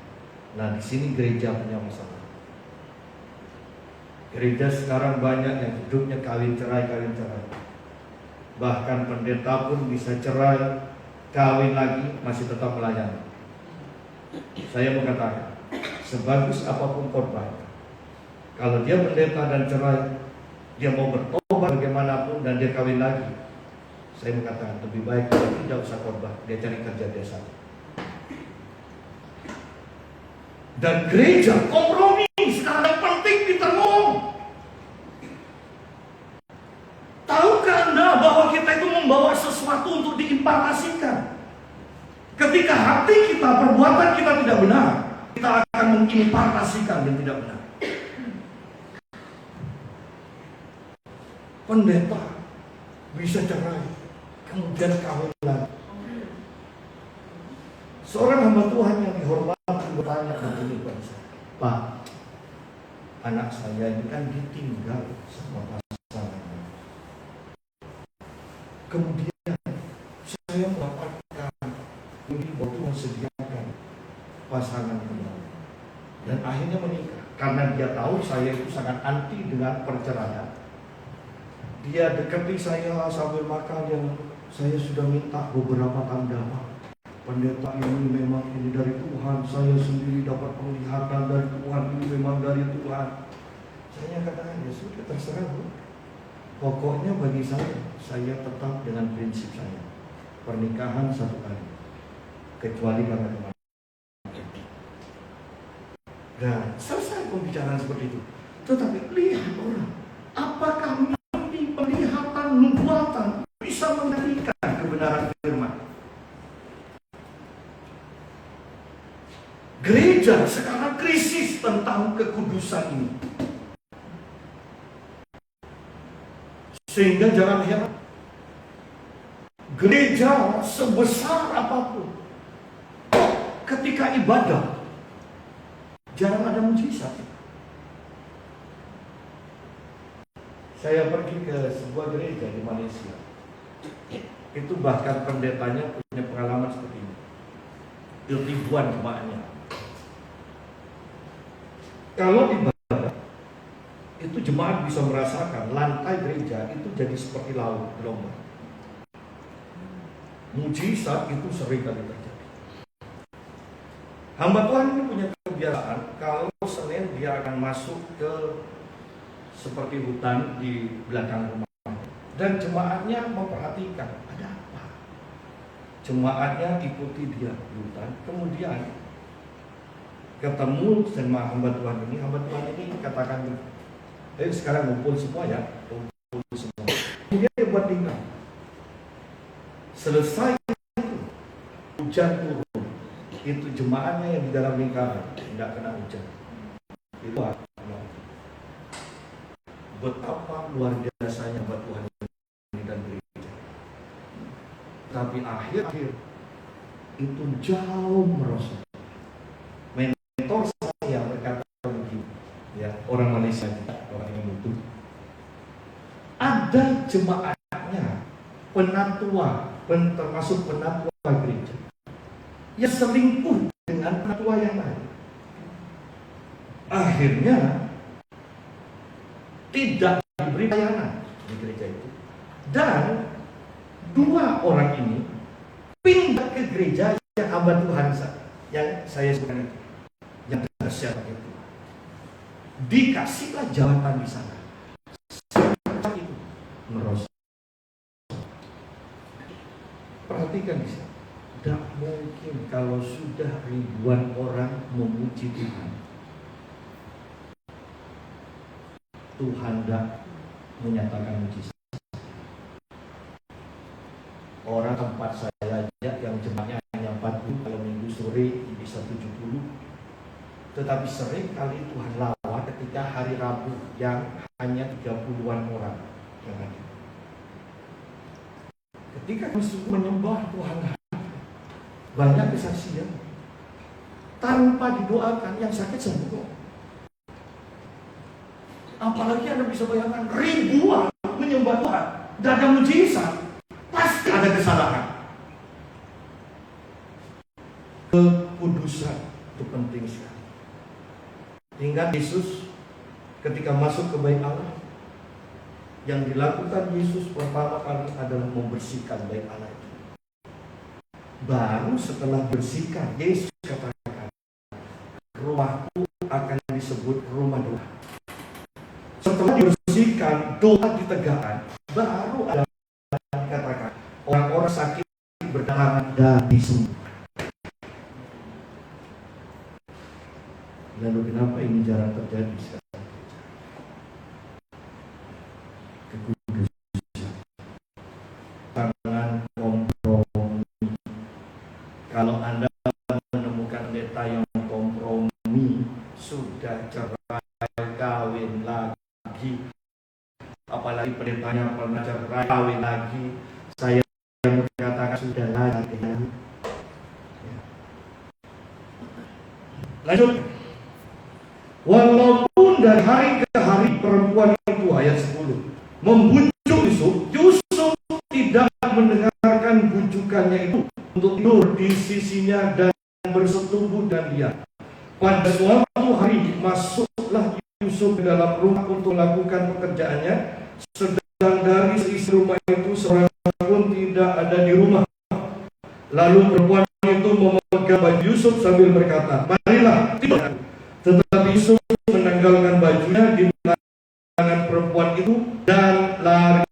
Nah, di sini gereja punya masalah. Gereja sekarang banyak yang hidupnya kawin cerai. Bahkan pendeta pun bisa cerai, kawin lagi, masih tetap melayani. Saya mau katakan, sebagus apapun korban, kalau dia pendeta dan cerai, dia mau bertobat bagaimanapun dan dia kawin lagi, saya mengatakan lebih baik dia tidak usah korban, dia cari kerja dia saja. Dan gereja kompromi. Sekarang yang penting Peter ngomong. Tahukah Anda bahwa kita itu membawa sesuatu untuk diimpartasikan? Ketika hati kita, perbuatan kita tidak benar, kita akan mengimpartasikan yang tidak benar. Pendeta bisa cerai, kemudian kawin lagi. Seorang hamba Tuhan yang dihormati bertanya begini kepada saya, Pak, anak saya ini kan ditinggal sama pasangannya. Kemudian saya mendapatkan ini waktu mensediakan pasangan kembali dan akhirnya menikah karena dia tahu saya itu sangat anti dengan perceraian. Dia dekati saya sambil makan yang saya sudah minta beberapa tanda. pendeta ini memang ini dari Tuhan, saya sendiri dapat penglihatan dari Tuhan, ini memang dari Tuhan. Saya katakan, ya sudah terserah Bu. Pokoknya bagi saya tetap dengan prinsip saya. Pernikahan satu kali, kecuali karena kematian. Nah, selesai pembicaraan seperti itu. Tetapi lihat orang, apakah mimpi, penglihatan, nubuatan bisa menggantikan kebenaran firman? Gereja sekarang krisis tentang kekudusan ini. Sehingga jangan heran, gereja sebesar apapun, ketika ibadah jarang ada mujizat. Saya pergi ke sebuah gereja di Malaysia. Itu bahkan pendetanya punya pengalaman seperti ini. Ribuan jemaatnya. Kalau ibadah, itu jemaat bisa merasakan lantai gereja itu jadi seperti laut gelombang. Mujizat itu sering kali terjadi. Hamba Tuhan ini punya kebiasaan, kalau Senin dia akan masuk ke seperti hutan di belakang rumah. Dan jemaatnya memperhatikan, ada apa? Jemaatnya ikuti dia di hutan, kemudian ketemu sama hamba Tuhan ini katakan, sekarang ngumpul semua ya, kumpul semua. Kemudian dia buat tinggal. Selesai itu, hujan turun. Itu jemaatnya yang di dalam lingkaran tidak kena hujan. Itu betapa luar biasanya buat Tuhan ini dan gereja. Tapi akhir-akhir itu jauh merosot. Mentor saya berkata begini, ya, orang Malaysia, orang yang butuh. Ada jemaatnya penatua, termasuk penatua gereja, yang selingkuh dengan penatua yang lain. Akhirnya tidak diberi pelayanan di gereja itu. Dan dua orang ini pindah ke gereja yang hamba Tuhan yang saya sebutkan itu, yang dahsyat itu. Dikasihlah jabatan di sana. Saat itu merosot. Perhatikan di sana. Tidak mungkin kalau sudah ribuan orang memuji Tuhan, Tuhan tidak menyatakan mujizat. Orang tempat saya aja yang jemaatnya hanya 40, kalau minggu sore bisa 70. Tetapi sering kali Tuhan lawat ketika hari Rabu yang hanya 30-an orang yang hadir. Ketika Yesus menyembah Tuhan, banyak kesaksian. Tanpa didoakan yang sakit sembuh. Apalagi Anda bisa bayangkan ribuan menyembah Tuhan, tidak ada mujizat, pasti ada kesalahan. Kekudusan itu penting sekali. Hingga Yesus ketika masuk ke bait Allah, yang dilakukan Yesus pertama kali adalah membersihkan bait Allah itu. Baru setelah bersihkan, Yesus katakan, rumahku akan disebut rumah doa. Setelah dibersihkan, doa ditegakkan, baru ada katakan orang-orang sakit berdarah dan disembuh. Lalu kenapa ini jarang terjadi sekarang? Kekudusan, tangan kompromi. Kalau Anda menemukan pendeta yang kompromi, sudah cerai kawin lagi, apalagi pendetanya pernah cerai kawin lagi, saya yang mengatakan sudah lagi. Lanjut. Walaupun dari hari ke hari perempuan itu, ayat 10, membujuk Yusuf tidak mendengarkan bujukannya itu untuk tidur di sisinya dan bersetubuh dan dia. Pada suatu hari masuklah Yusuf ke dalam rumah untuk melakukan pekerjaannya, sedang dari isi rumah itu seorang pun tidak ada di rumah. Lalu perempuan itu Yusuf sambil berkata, marilah tidur. Tetapi Yusuf menanggalkan bajunya di tangan perempuan itu dan lari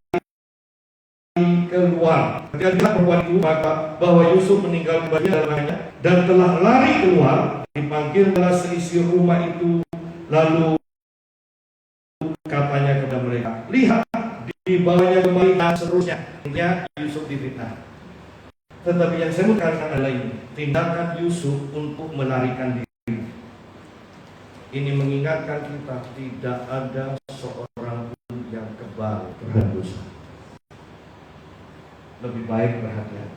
keluar. Ketika perempuan itu maka bahwa Yusuf meninggalkan bajunya dan tangannya dan telah lari keluar, dipanggillah seisi rumah itu, lalu katanya kepada mereka, lihat, dibawanya kembali dan seterusnya. Intinya Yusuf difitnah. Tetapi yang saya mau katakan adalah ini, tindakan Yusuf untuk melarikan diri. Ini mengingatkan kita tidak ada seorang pun yang kebal terhadap dosa. Lebih baik berhati-hati.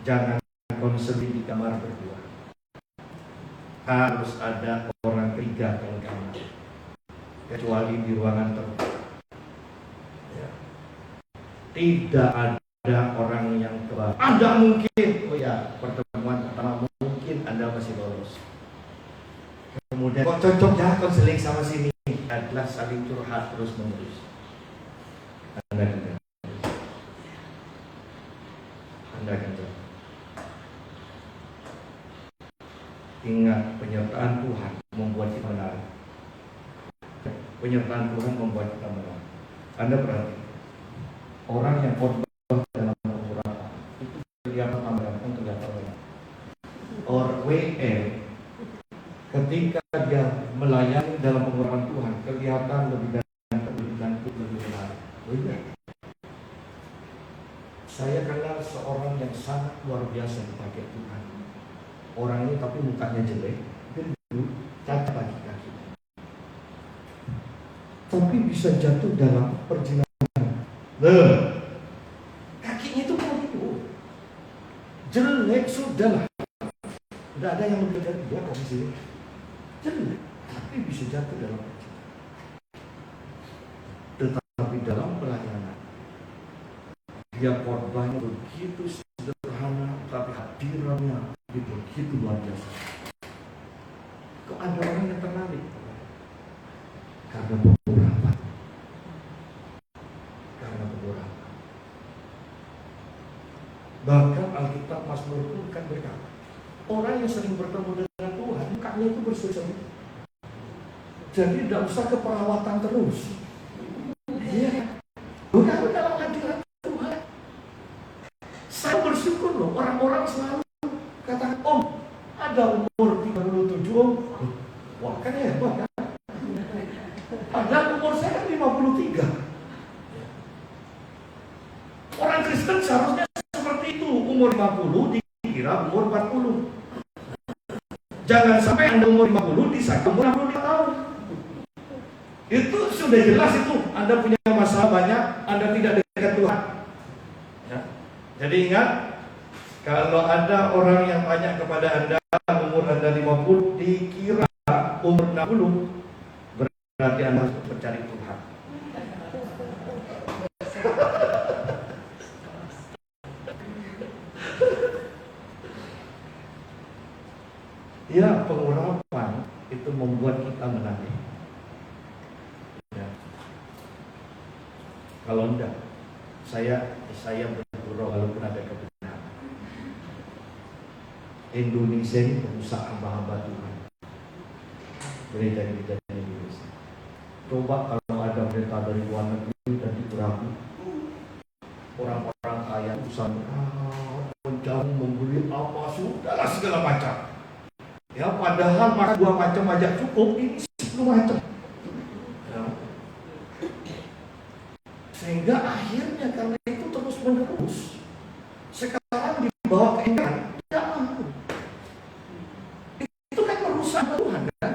Jangan konseling di kamar berdua. Harus ada orang ketiga dalam kamar, kecuali di ruangan terbuka. Ya. Tidak ada orang yang kebal. Anda mungkin, oh ya, pertemuan pertama mungkin Anda masih lolos. Kemudian kok cocok ya konseling sama sini, adalah saling curhat terus menerus. Anda akan jatuh. Ingat, penyertaan Tuhan membuat kita menang. Penyertaan Tuhan membuat kita menang. Anda perhati, orang yang khotbah dalam pengurapan itu kelihatan tambahkan kelihatan menang. Or WL ketika dia melayani dalam pengurapan Tuhan kelihatan lebih menarik. Benar. Saya kenal seorang yang sangat luar biasa dipakai Tuhan. Orang ini tapi mukanya jelek, gendut, cacat kaki-kaki. Tapi bisa jatuh dalam perjinahan. Kakinya itu begitu. Jelek sudahlah. Tidak ada yang lebih dari dia kok di sini. Jelek, tapi bisa jatuh dalam perjinahan. Tetapi dalam pelayanan, dia korbannya begitu sederhana, tapi hadirannya begitu luar biasa. Kok ada orang yang tertarik? Karena beberapa. Bahkan Alkitab Mazmur itu kan berkata, orang yang sering bertemu dengan Tuhan, mukanya itu berseri-seri. Jadi tidak usah ke perawatan terus. Iya. Bukan dalam hadirat Tuhan. Saya bersyukur loh, orang-orang selalu katakan, Om, ada umur 37 Om. Wah, kan hebat kan? Padahal umur saya kan 53. Orang Kristen seharusnya seperti itu, umur 50 dikira umur 40. Jangan sampai Anda umur 50 disangka umur 65 tahun. Itu sudah jelas itu, Anda punya masalah banyak, Anda tidak dekat Tuhan. Ya. Jadi ingat, kalau ada orang yang tanya kepada Anda, umur Anda 50, dikira umur 60, berarti Anda harus mencari Tuhan. Ya, pengurapan itu membuat kita menangis. Ya. Kalau enggak, saya bergurau walaupun ada kebenaran. Indonesia ini pengusaha hamba-hamba Tuhan. Gereja-gereja di Indonesia. Coba kalau ada berita dari luar negeri dan dikurapi, orang-orang kaya usaha menjauh membeli apa sudahlah segala macam. Ya, padahal makan 2 macam aja cukup, ini 10 macam. Ya. Sehingga akhirnya karena itu terus menerus. Sekarang dibawa ke England, tidak mampu. Itu kan merusak Tuhan kan?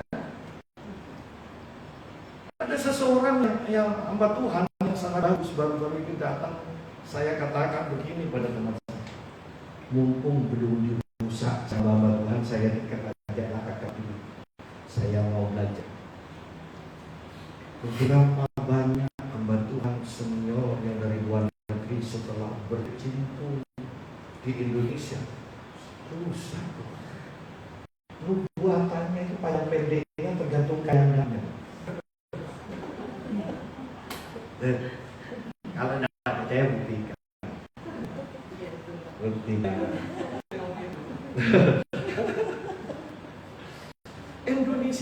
Ada seseorang yang hamba Tuhan yang sangat bagus baru-baru ini datang. Saya katakan begini pada teman saya, mumpung belum dirusak sama hamba Tuhan, saya dekat ajaklah kakak dulu. Saya mau belajar. Beberapa banyak hamba Tuhan senior yang dari luar negeri setelah berkecimpung di Indonesia rusak. Buatannya itu panjang pendeknya tergantung kayangannya. Kalau tidak percaya buktikan.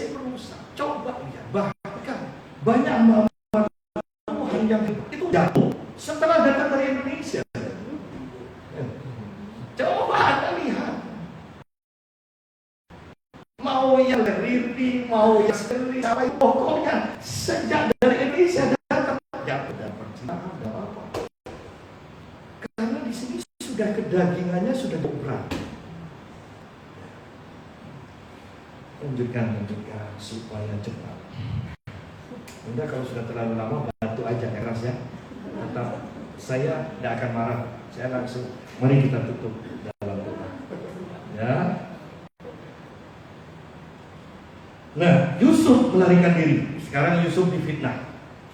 saya berusaha. Coba lihat, bahkan banyak hamba Tuhan yang itu jatuh setelah datang dari Indonesia. Coba Anda lihat. Mau yang Riri, mau yang Seri, pokoknya sejak dari Indonesia datang jatuh dan percintaan, tidak apa-apa. Karena di sini sudah kedagingannya sudah berat. Tunjukkan supaya cepat. Bunda kalau sudah terlalu lama bantu aja keras ya. Atau saya tidak akan marah. Saya langsung mari kita tutup dalam doa. Ya. Nah, Yusuf melarikan diri. Sekarang Yusuf difitnah.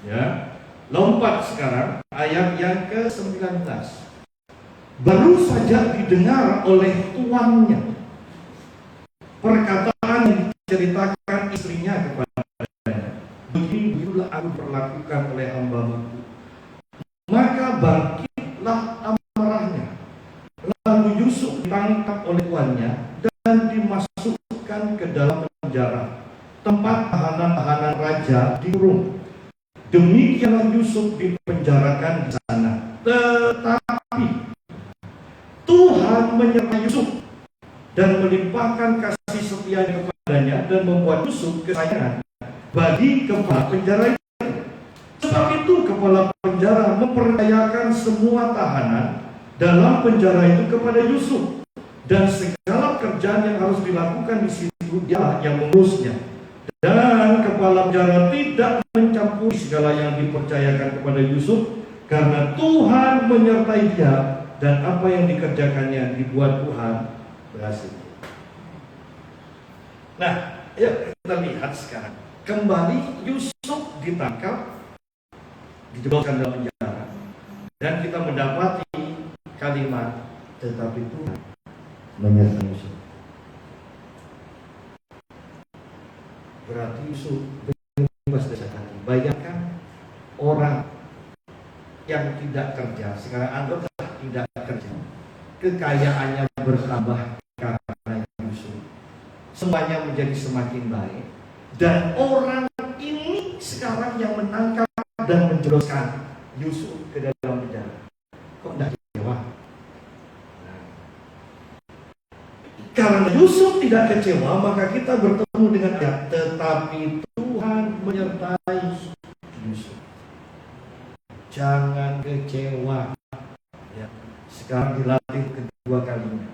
Ya. Lompat sekarang ayat yang ke-19. Baru saja didengar oleh tuannya perkataan yang diceritakan istrinya kepadanya. Beginilah aku perlakukan oleh hamba-Mu. Maka bangkitlah amarahnya. Lalu Yusuf ditangkap oleh tuannya dan dimasukkan ke dalam penjara, tempat tahanan-tahanan raja dikurung. Demikianlah Yusuf dipenjarakan di sana. Tetapi Tuhan menyertai Yusuf dan melimpahkan kasih setia kepadanya dan membuat Yusuf kesayangan bagi kepala penjara itu. Sebab itu kepala penjara mempercayakan semua tahanan dalam penjara itu kepada Yusuf, dan segala kerjaan yang harus dilakukan di situ dia yang mengurusnya. Dan kepala penjara tidak mencampuri segala yang dipercayakan kepada Yusuf, karena Tuhan menyertai dia dan apa yang dikerjakannya dibuat Tuhan berhasil. Nah, yuk kita lihat sekarang. Kembali Yusuf ditangkap, dijebloskan dalam penjara, dan kita mendapati kalimat tetapi Tuhan menyertai Yusuf. Berarti Yusuf bebas dari hati. Bayangkan orang yang tidak kerja, sekarang anggaplah tidak kerja, kekayaannya bertambah karena Yusuf, semuanya menjadi semakin baik, dan orang ini sekarang yang menangkap dan menjebloskan Yusuf ke dalam penjara. Kok tidak kecewa? Karena Yusuf tidak kecewa, maka kita bertemu dengan dia. Tetapi Tuhan menyertai Yusuf. Jangan kecewa. Ya. Sekarang dilatih kedua kalinya.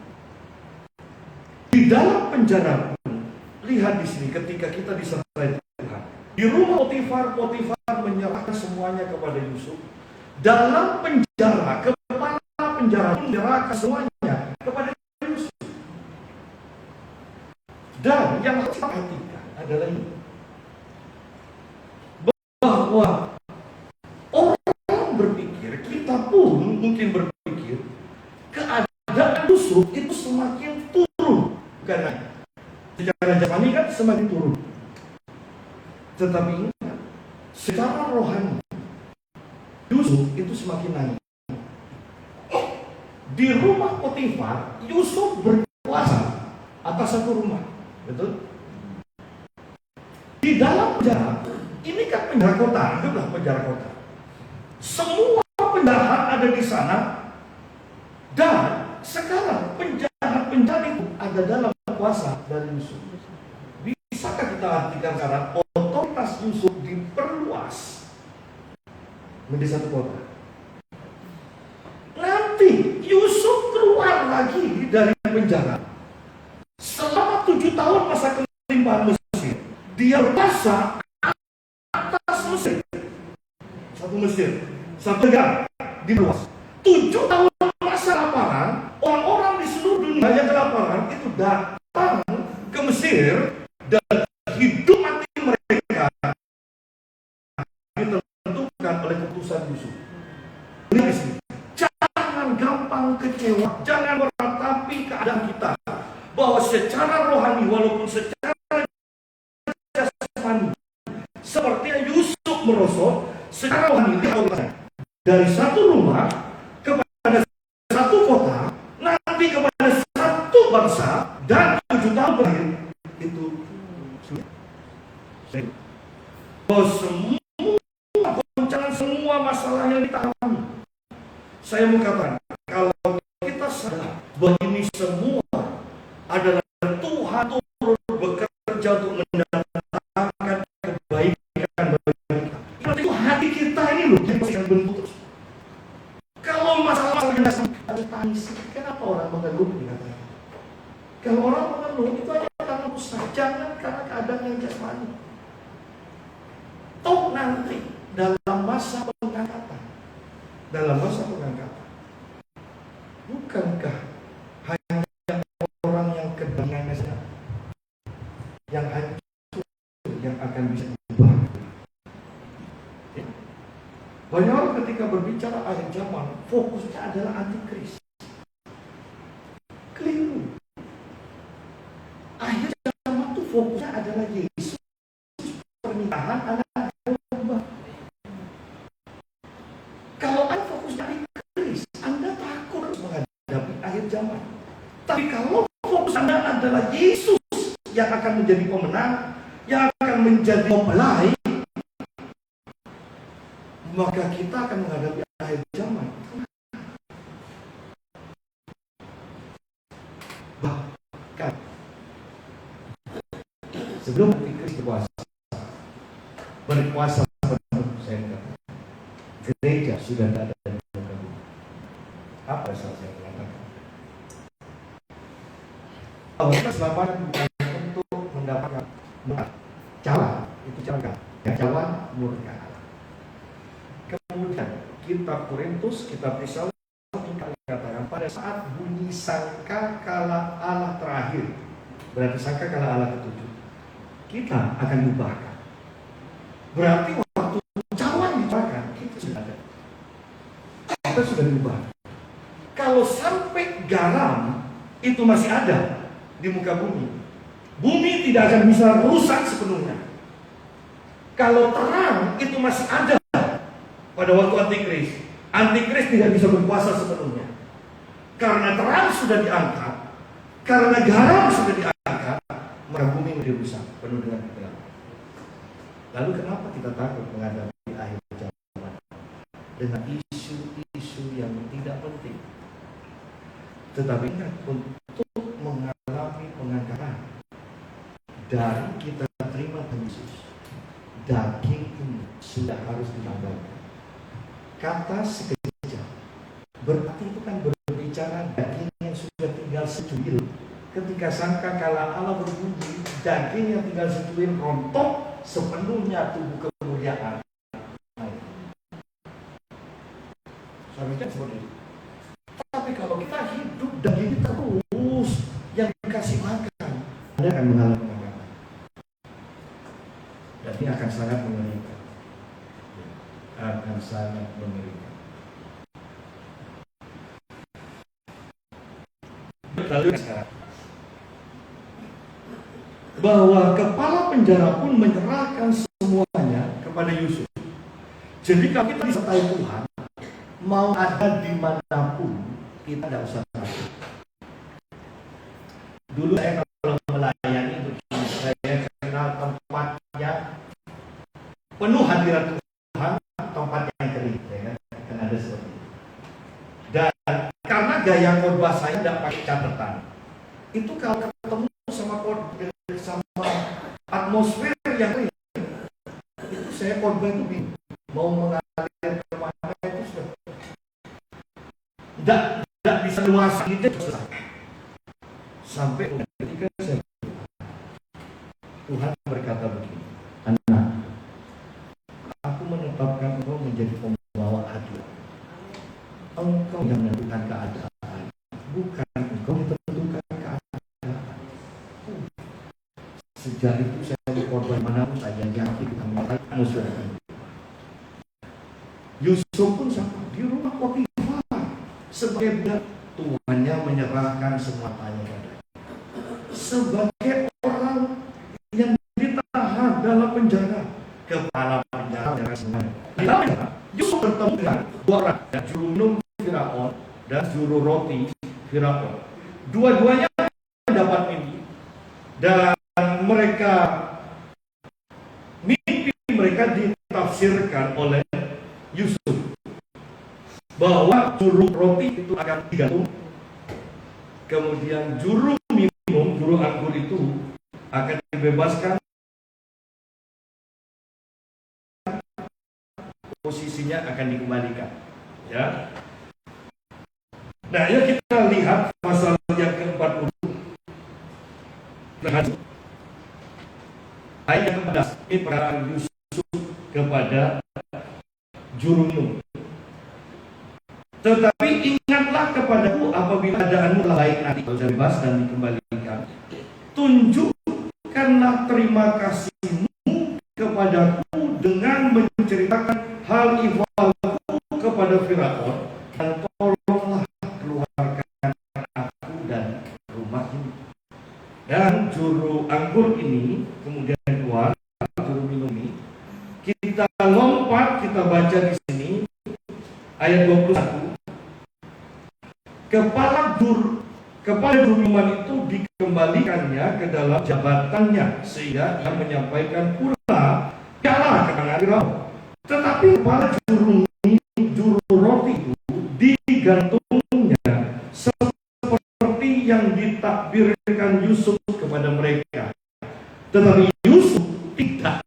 Di dalam penjara pun, lihat di sini ketika kita disertai Tuhan. Di rumah Potifar, Potifar menyerahkan semuanya kepada Yusuf. Dalam penjara, kepala penjara menyerahkan semuanya kepada Yusuf. Dan yang harus kita perhatikan adalah ini, bahwa orang berpikir, kita pun mungkin berpikir, keadaan Yusuf itu semakin turun. Bukan hanya secara jasmani kan semakin turun, tetapi ingat, secara rohani Yusuf itu semakin naik. Di rumah Potifar, Yusuf berkuasa atas satu rumah. Betul? Di dalam penjara, ini kan penjara kota, anggaplah penjara kota. Semua penjahat ada di sana, dan sekarang penjahat-penjahat itu ada dalam kuasa dari Yusuf. Bisakah kita artikan sekarang otoritas Yusuf diperluas menjadi satu kota? Nanti Yusuf keluar lagi dari penjara. Selama 7 tahun masa kelimpahan Mesir, dia berkuasa atas Mesir. Satu Mesir, satu negara diluas. 7 tahun masa laparan, orang-orang di seluruh dunia yang kelaparan itu datang ke Mesir, dan hidup mati mereka ditentukan oleh keputusan Yusuf. Lihat di sini. Jangan gampang kecewa, jangan meratapi keadaan kita bahwa secara rohani walaupun secara jasmani seperti Yusuf merosot, secara rohani dari satu rumah kepada satu kota, nanti kepada satu bangsa, dan 7 tahun berakhir itu sudah. bahwa semua goncangan, semua masalah yang kita alami, saya mau katakan, kalau kita sadar bahwa ini semua adalah Tuhan turut bekerja untuk mendatangkan kebaikan bagi kita. Berarti hati kita ini loh yang bentuk. Kalau masalah yang ada tangis, kenapa orang mengeluh? Kalau orang mengeluh itu hanya karena usaha, jangan karena keadaan yang jasmani. Toh nanti dalam masa pengangkatan, bukankah hanya orang yang kebanyakan saja yang hancur yang akan bisa berubah? Banyak orang ketika berbicara akhir zaman, fokusnya adalah antikris. Keliru. Akhir zaman itu fokusnya adalah Yesus, pernikahan anak domba. Kalau Anda fokusnya antikris, Anda takut menghadapi akhir zaman. Tapi kalau fokus Anda adalah Yesus yang akan menjadi pemenang, yang akan menjadi pembelai, maka kita akan menghadapi akhir zaman. Bahkan sebelum Antikris berkuasa penuh, saya katakan, gereja sudah tidak ada di muka bumi. Apa yang saya katakan? Bahwa kita selamat bukan untuk mendapatkan cara, itu cara yang jalan murka. Kemudian kitab Korintus, kitab Risau katakan pada saat bunyi sangkakala Allah terakhir, berarti sangkakala Allah ketujuh, kita akan diubahkan. Berarti waktu cawan diubahkan, kita sudah ada. Kita sudah diubah. Kalau sampai garam itu masih ada di muka bumi, bumi tidak akan bisa rusak sepenuhnya. Kalau terang itu masih ada pada waktu Antikris tidak bisa berkuasa sepenuhnya. Karena terang sudah diangkat, karena garam sudah diangkat, maka bumi menjadi rusak, penuh dengan kegelapan. Lalu kenapa kita takut menghadapi akhir zaman dengan isu-isu yang tidak penting? Tetapi ingat, untuk mengalami pengangkatan dari kita terima Yesus, daging ini sudah harus ditambahkan. Kata sekejap berarti itu kan berbicara daging yang sudah tinggal secuil. Ketika sangkakala Allah berbunyi, daging yang tinggal secuil rontok sepenuhnya tubuh kemuliaan. Seharusnya seperti itu. Tapi kalau kita hidup daging terus yang dikasih makan, Anda akan mengalami pengangkatan. Dan ini akan sangat mengerikan. Akan sangat mengerikan. Lalu sekarang bahwa kepala penjara pun menyerahkan semuanya kepada Yusuf. Jadi kalau kita disertai Tuhan, mau ada dimanapun kita tidak usah takut. Dulu saya kalau melayani begini, saya kenal tempatnya penuh hadirat Tuhan, tempat yang kering, ya kan ada seperti itu. Dan karena gaya khotbah saya tidak pakai catatan, itu kalau ketemu sama atmosfer yang kering, itu saya khotbah itu bingung mau mengalir kemana, itu sudah tidak bisa luas gitu sampai ketika saya Tuhan berkata begini, anak, aku menetapkan engkau menjadi pembawa hadiah. Engkau yang menentukan keadaan, bukan engkau yang menentukan keadaan. Sejak itu saya berkorban manapun saja yang yakin kita mengatakan musuh. Yusuf pun sama di rumah Potifar sebagai budak, tuannya menyerahkan semua tanya padanya. Sebagai orang yang ditahan dalam penjara, kepala penjara semuanya. Di dalam penjara, Yusuf bertemu dengan dua orang, juru minum Firaun dan juru roti Firaun. Dua-duanya mendapat mimpi dan mereka ditafsirkan oleh Yusuf bahwa juru roti itu akan digantung, kemudian juru minum, juru anggur itu akan dibebaskan, posisinya akan dikembalikan. Ya. Nah, yuk kita lihat pasal yang ke-40. Ayat yang ke-11, ini perkataan Yusuf kepada juru minum. Tetapi ingatlah kepadaku apabila keadaanmu baik nanti kau bebas dan dikembalikan. Tunjukkanlah terima kasihmu kepadaku dengan menceritakan hal ihwalku kepada Firaun, dan tolonglah keluarkan aku dan rumah ini. Dan juru anggur ini kemudian keluar, juru minum ini. Kita lompat, kita baca di sini ayat 21. Kepala juru minuman itu dikembalikannya ke dalam jabatannya, sehingga ia menyampaikan pula ialah keterangan Firaun. Tetapi kepala juru roti itu digantungnya seperti yang ditakbirkan Yusuf kepada mereka. Tetapi Yusuf tidak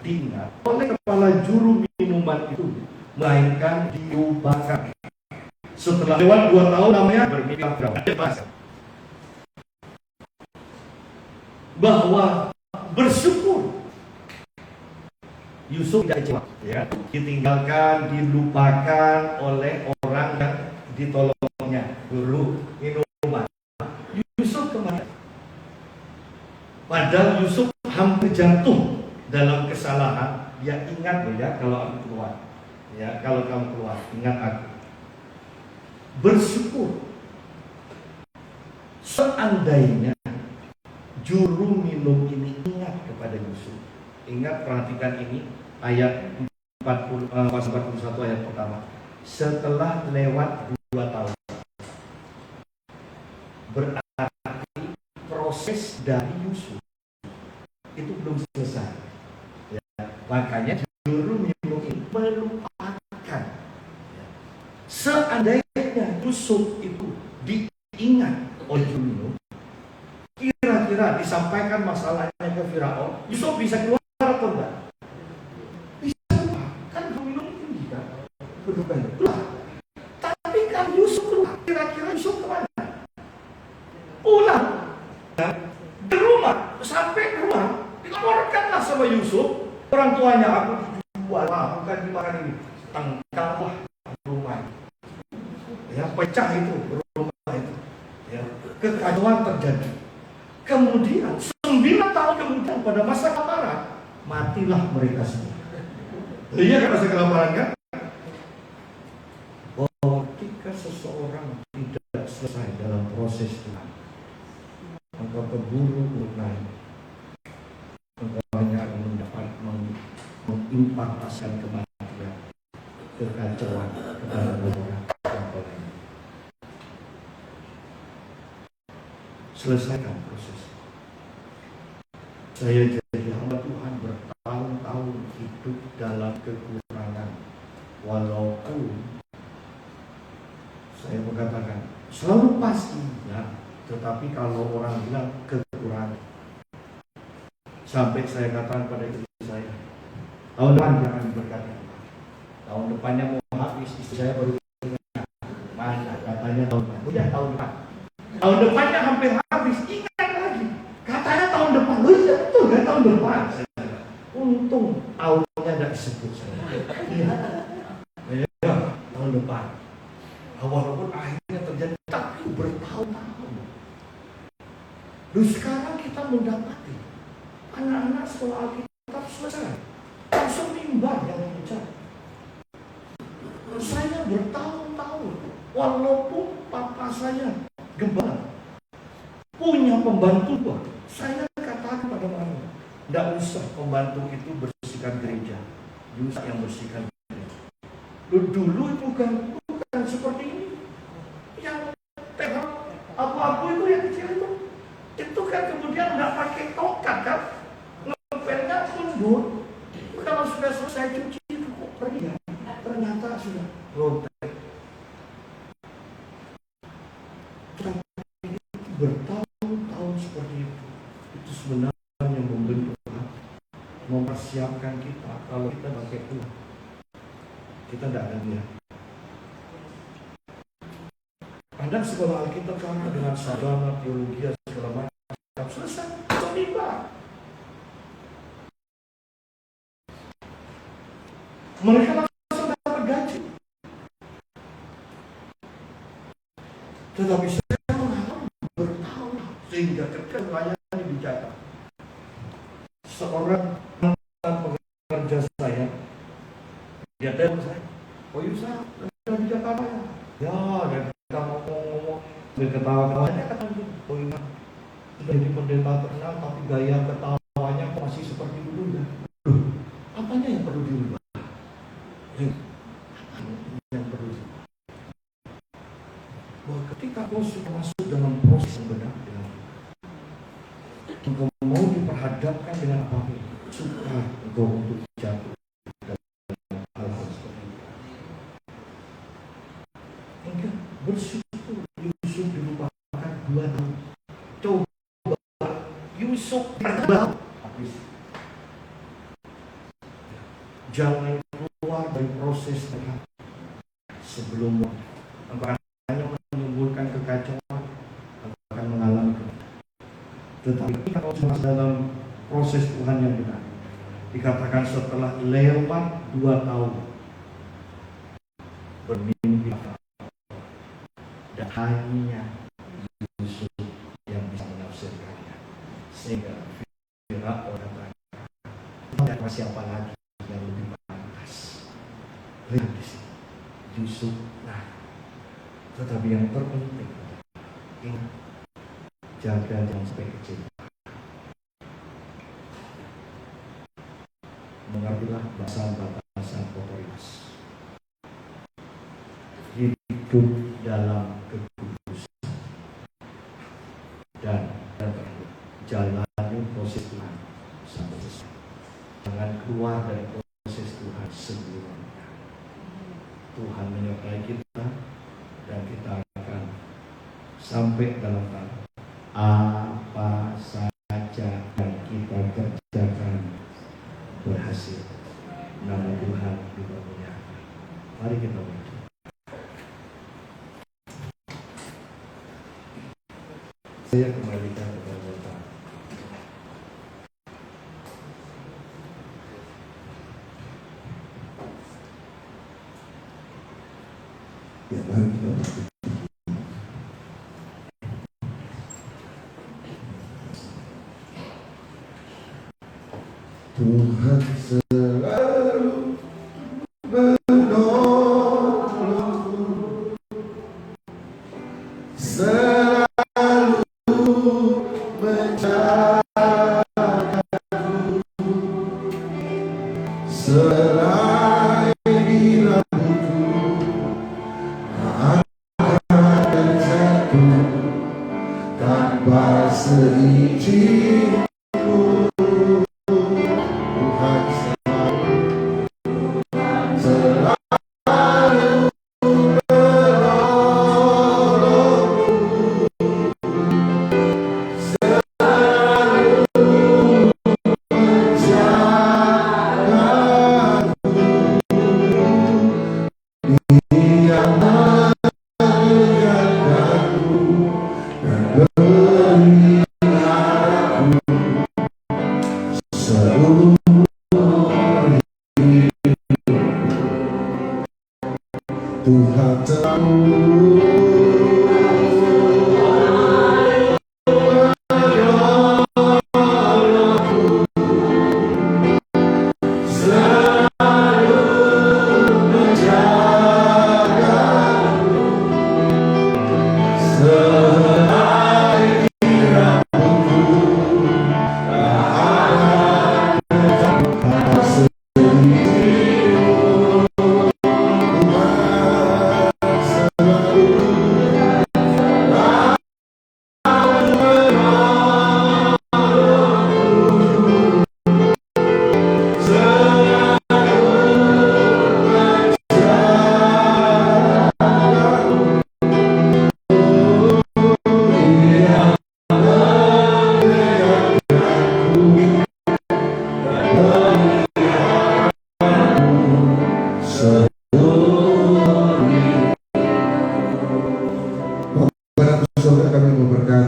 diingat oleh kepala juru minuman itu, melainkan diubahkan. Setelah lewat 2 tahun namanya bermimpi bahwa bersyukur Yusuf tidak kecewa, ya, ditinggalkan, dilupakan oleh orang yang ditolongnya, guru minuman. Yusuf kemana? Padahal Yusuf hampir jatuh dalam kesalahan. Dia ingat, ya, kalau aku keluar, ya, kalau kamu keluar, ingat aku. Bersyukur. Seandainya juru minum ini ingat kepada Yusuf. Ingat, perhatikan ini ayat 41 ayat pertama. Setelah lewat 2 tahun, berarti proses dari Yusuf itu belum selesai, ya. Makanya juru minum ini melupakan. Seandainya Yusuf itu diingat oleh juru minum, kira-kira disampaikan masalahnya ke Firaun, Yusuf bisa keluar atau enggak? Bisa keluar, kan juru minum tinggi kan, kedudukannya keluar. Tapi kan Yusuf keluar, kira-kira Yusuf kemana? Pulang, ya, ke rumah, sampai ke rumah, dilaporkanlah sama Yusuf, orang tuanya, aku dijual, bukan dimakan ini, tangkallah rumah. Ya, pecah itu rumah itu, ya, kekacauan terjadi. Kemudian 9 tahun kemudian pada masa kelaparan, matilah mereka semua. Iya kan, masa kelaparan kan? Bahwa ketika seseorang tidak selesai dalam proses Tuhan, maka keburu naik, maka hanya akan mendapat mengimpartasikan kematian, kekacauan kepada orang. Selesaikan proses. Saya jadi hamba Tuhan bertahun-tahun hidup dalam kekurangan, walaupun saya mengatakan selalu pasti, ya, tetapi kalau orang bilang kekurangan, sampai saya katakan pada istri saya, tahun depan jangan berkata, tahun depannya mau habis, istri saya baru mana katanya tahun depan, udah tahun depan. Tahun depannya hampir habis, ingat lagi. Katanya tahun depan, iya betul kan tahun depan. Untung tahunnya tidak disebut saya. Ya, tahun depan. Walaupun akhirnya terjadi, tapi bertahun-tahun. Lalu sekarang kita mendapati anak-anak sekolah Alkitab selesai, langsung mimbar yang bicara. Saya bertahun-tahun, walaupun papa saya gembala, punya pembantu Tuhan. Saya katakan pada mereka, tidak usah pembantu itu bersihkan gereja, Yusuf yang bersihkan gereja. Dulu bukan seperti ini. Yang terang abu-abu itu yang kecil itu kan kemudian nggak pakai tokat kan, ngepelnya mundur. Kalau sudah selesai cuci sudah lontek. Tapi bertahun-tahun seperti itu sebenarnya membentuk hati, mempersiapkan kita kalau kita pakai Tuhan. Kita tidak akan lihat. Anda sekolah Alkitab sama dengan sarjana teologi segala macam, selesai, terlibat. Mereka langsung dapat gaji. Tetapi saya mengalami bertahun sehingga ketika melayani di Jakarta, seorang mantan pekerja saya, dia telepon saya, "Oh Yusa, ada di Jakarta ya?" "Ya, dan kita ngomong-ngomong, dia ketawa-tawanya kata dia, "Oh iya, sudah jadi pendeta terkenal, tapi gaya ketawanya masih seperti dulu ya." Loh, apanya yang perlu dirubah? Yang perlu dirubah? Bahwa ketika kau sudah masuk dalam proses yang benar dengan engkau mau diperhadapkan dengan apapun, suka engkau untuk jatuh dalam hal-hal seperti itu. Enggak, bersyukur Yusuf dilupakan 2 tahun. Coba Yusuf pernah habis. Jangan keluar dari proses Tuhan sebelum engkau hanya menimbulkan kekacauan, engkau akan mengalami. Tetapi kalau masuk dalam proses Tuhan yang benar, dikatakan setelah lewat 2 tahun bermimpi dan hanya Yusuf yang bisa menafsirkannya, sehingga Firaun berkata, siapa lagi yang lebih pantas? Lihat di sini, Yusuf. Nah, tetapi yang terpenting, ingat, jaga jangan sampai kecil. Mengertilah batasan otoritas. Hidup dalam kekudusan dan jalani proses Tuhan sampai selesai. Jangan keluar dari proses Tuhan sebelumnya. Tuhan menyertai kita dan kita akan sampai dalam tahap apa saja yang kita kerjakan berhasil. Nama Tuhan dimuliakan. Mari kita baca. Saya kembalikan kepada Bapak. Ya, mari kita baca. Tuhan selalu menolongku, selalu menjagaku, selain diraguku, akan jatuh tanpa seizin. Tuhan selalu selalu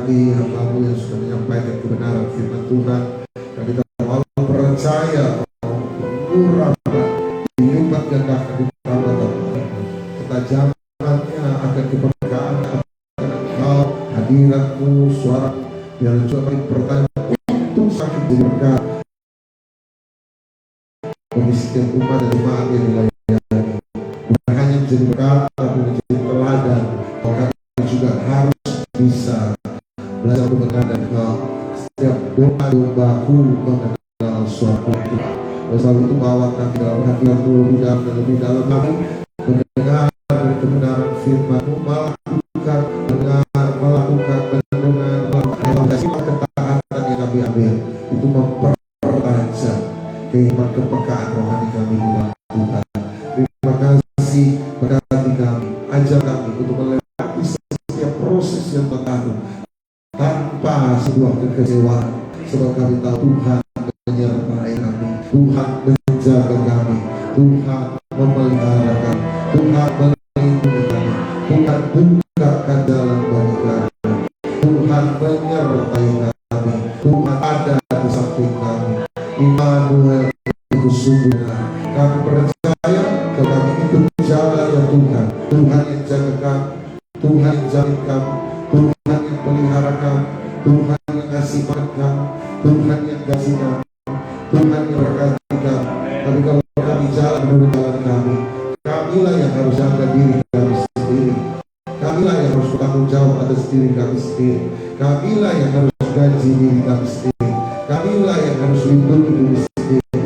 memberkati hamba-Mu yang sudah menyampaikan kebenaran firman Tuhan. Kami tahu percaya bahwa murah dilipat gandakan ditambah ketajamannya akan keberkahan akan Engkau, hadirat-Mu, suara biar juga kami pertanyaan untuk sakit jadi berkat bagi setiap umat dan jemaat yang dilayani. Bukan hanya menjadi berkat, tapi menjadi teladan. Kami juga harus bisa belajar untuk menghadap Engkau. Setiap domba-dombaku mengenal suatu Tuhan. Oleh sebab itu bawa kami dalam hadirat-Mu lebih dalam dan lebih dalam kami mendengar dari kebenaran firman-Mu, melakukan ketaatan yang kami ambil itu mempertajam kehidupan kepekaan rohani kami di dalam Tuhan. Terima kasih, berkati kami, ajar kami untuk melewati setiap proses yang tertentu tanpa sebuah kekecewaan, sebab kami tahu Tuhan menyertai kami, Tuhan menjaga kami, Tuhan memelihara kami, Tuhan melindungi kami, Tuhan bukakan jalan bagi kami, Tuhan menyertai kami, Tuhan ada di samping kami. Immanuel itu sungguhnya. Kami percaya kalau kami ikut jalan yang Tuhan, Tuhan yang jaga kami, Tuhan yang jamin kami, Tuhan yang pelihara kami, Tuhan yang kasih makan kami, Tuhan yang kasih kami, Tuhan yang berkati kami. Tapi kalau kami jalan menurut jalan kami, kamilah yang harus jaga diri kami sendiri, kamilah yang harus bertanggung jawab atas diri kami sendiri, kamilah yang harus gaji diri kami sendiri, kamilah yang harus lindungi diri sendiri.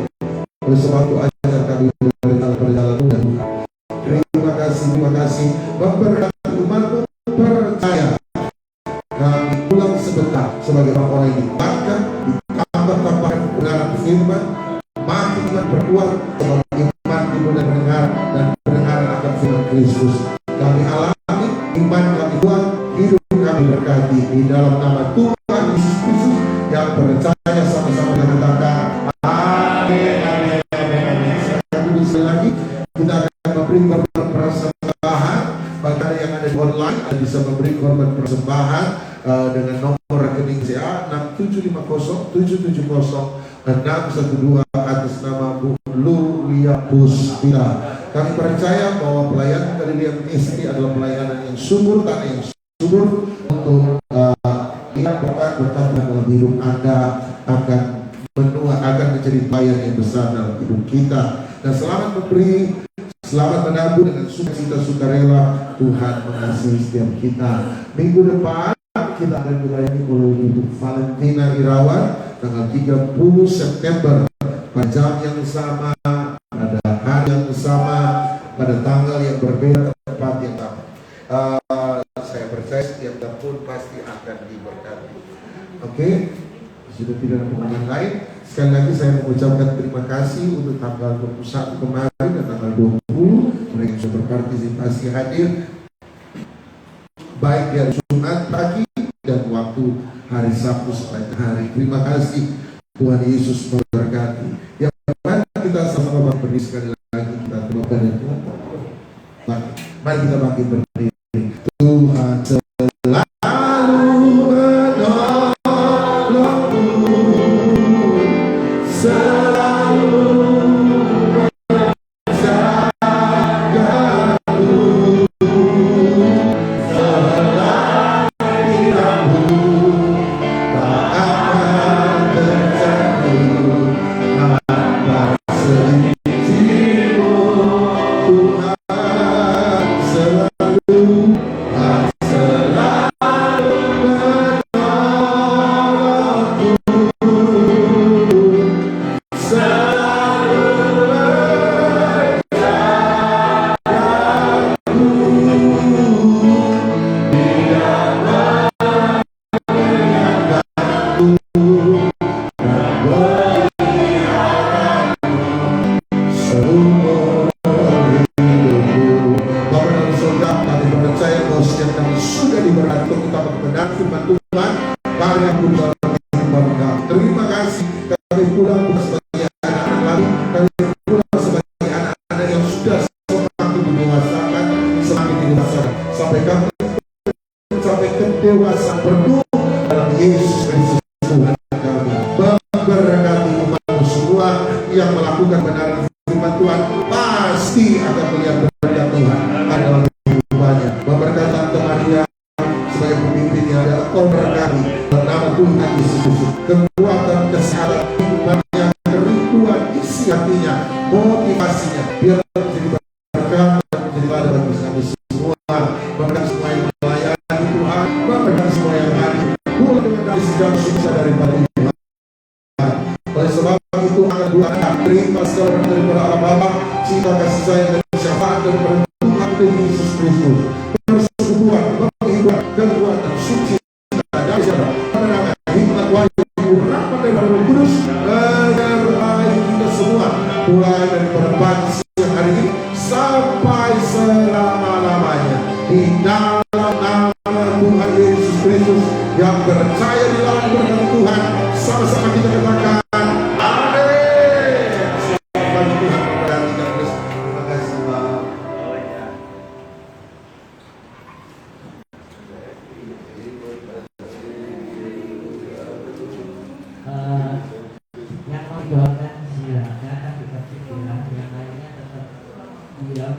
Oleh sebab itu ajar kami dari dalam perjalanan Tuhan. Terima kasih memberkati umat-Mu. Percaya kami pulang sebentar sebagai orang-orang yang dibakar, ditambah-tambahkan kebenaran firman, makin berkuat sebab iman dimulai mendengar dan pendengaran akan firman Kristus. Kami alami, iman kami kuat, hidup kami berkati di dalam nama Tuhan Yesus Kristus yang percaya sama-sama dengan katakan amin, amin, amin, amin. Sekali lagi kita akan memberi korban persembahan. Bagi yang ada di online bisa memberi korban persembahan dengan nomor rekening CA 6750770612 atas nama Bu Lulia Puspita. Kami percaya bahwa pelayanan dari Lia Istri adalah pelayanan yang subur, tanah yang subur untuk berkat dalam hidup Anda akan menjadi bayar yang besar dalam hidup kita. Dan selamat memberi, selamat menabur dengan sukacita sukarela. Tuhan mengasihi setiap kita. Minggu depan kita akan melayani oleh Ibu Valentina Irawan tanggal 30 September pada jam yang sama, pada hari yang sama, pada tanggal yang berbeda, tempat yang sama. Saya percaya setiap tahun pasti akan diberkati. Oke, sudah tidak ada pengumuman lain. Sekali lagi saya mengucapkan terima kasih untuk tanggal 21 kemarin dan tanggal 20 mereka sudah berpartisipasi hadir baik di hari Jumat pagi dan waktu hari Sabtu sepanjang hari. Terima kasih, Tuhan Yesus memberkati. Yang mana kita sama-sama berdiri sekali lagi, kita terima kasih. Mari kita bangkit berdiri. Tuhan selalu menolongku, selalu menjagaku, dalam hidupku tak akan terjatuh tanpa seizinmu. Tuhan selalu menolongku, selalu yang melakukan kebenaran firman Tuhan pasti akan melihat berkat Tuhan dalam hidupnya. Memberkati Tante Maria sebagai pemimpinnya adalah kau berkati dalam nama Tuhan Yesus Kristus. Kekuatan, kesehatan hidupnya, kerinduan isi hatinya, motivasinya, biar menjadi berkat dan menjadi pada bagi kami semua. Memberkati semua yang melayani Tuhan, memberkati semua yang hadir, mulai dengan dari segala siksa daripada Tuhan. Oleh sebab itu akan dua terima segala daripada Allah Bapa, cinta kasih sayang dan syafaat daripada Tuhan Yesus Kristus. Persekutuan, penghidupan, kekuatan, suci dan dasar kemenangan, hikmat wahyu, rahmat daripada Roh Kudus menyertai kita semua, mulai daripada pagi siang hari ini sampai selama-lamanya. Di dalam nama Tuhan Yesus Kristus yang percaya di dalam berkat Tuhan, sama-sama kita katakan yang mau doakan silakan dikasih bilang, yang lainnya tetap diam.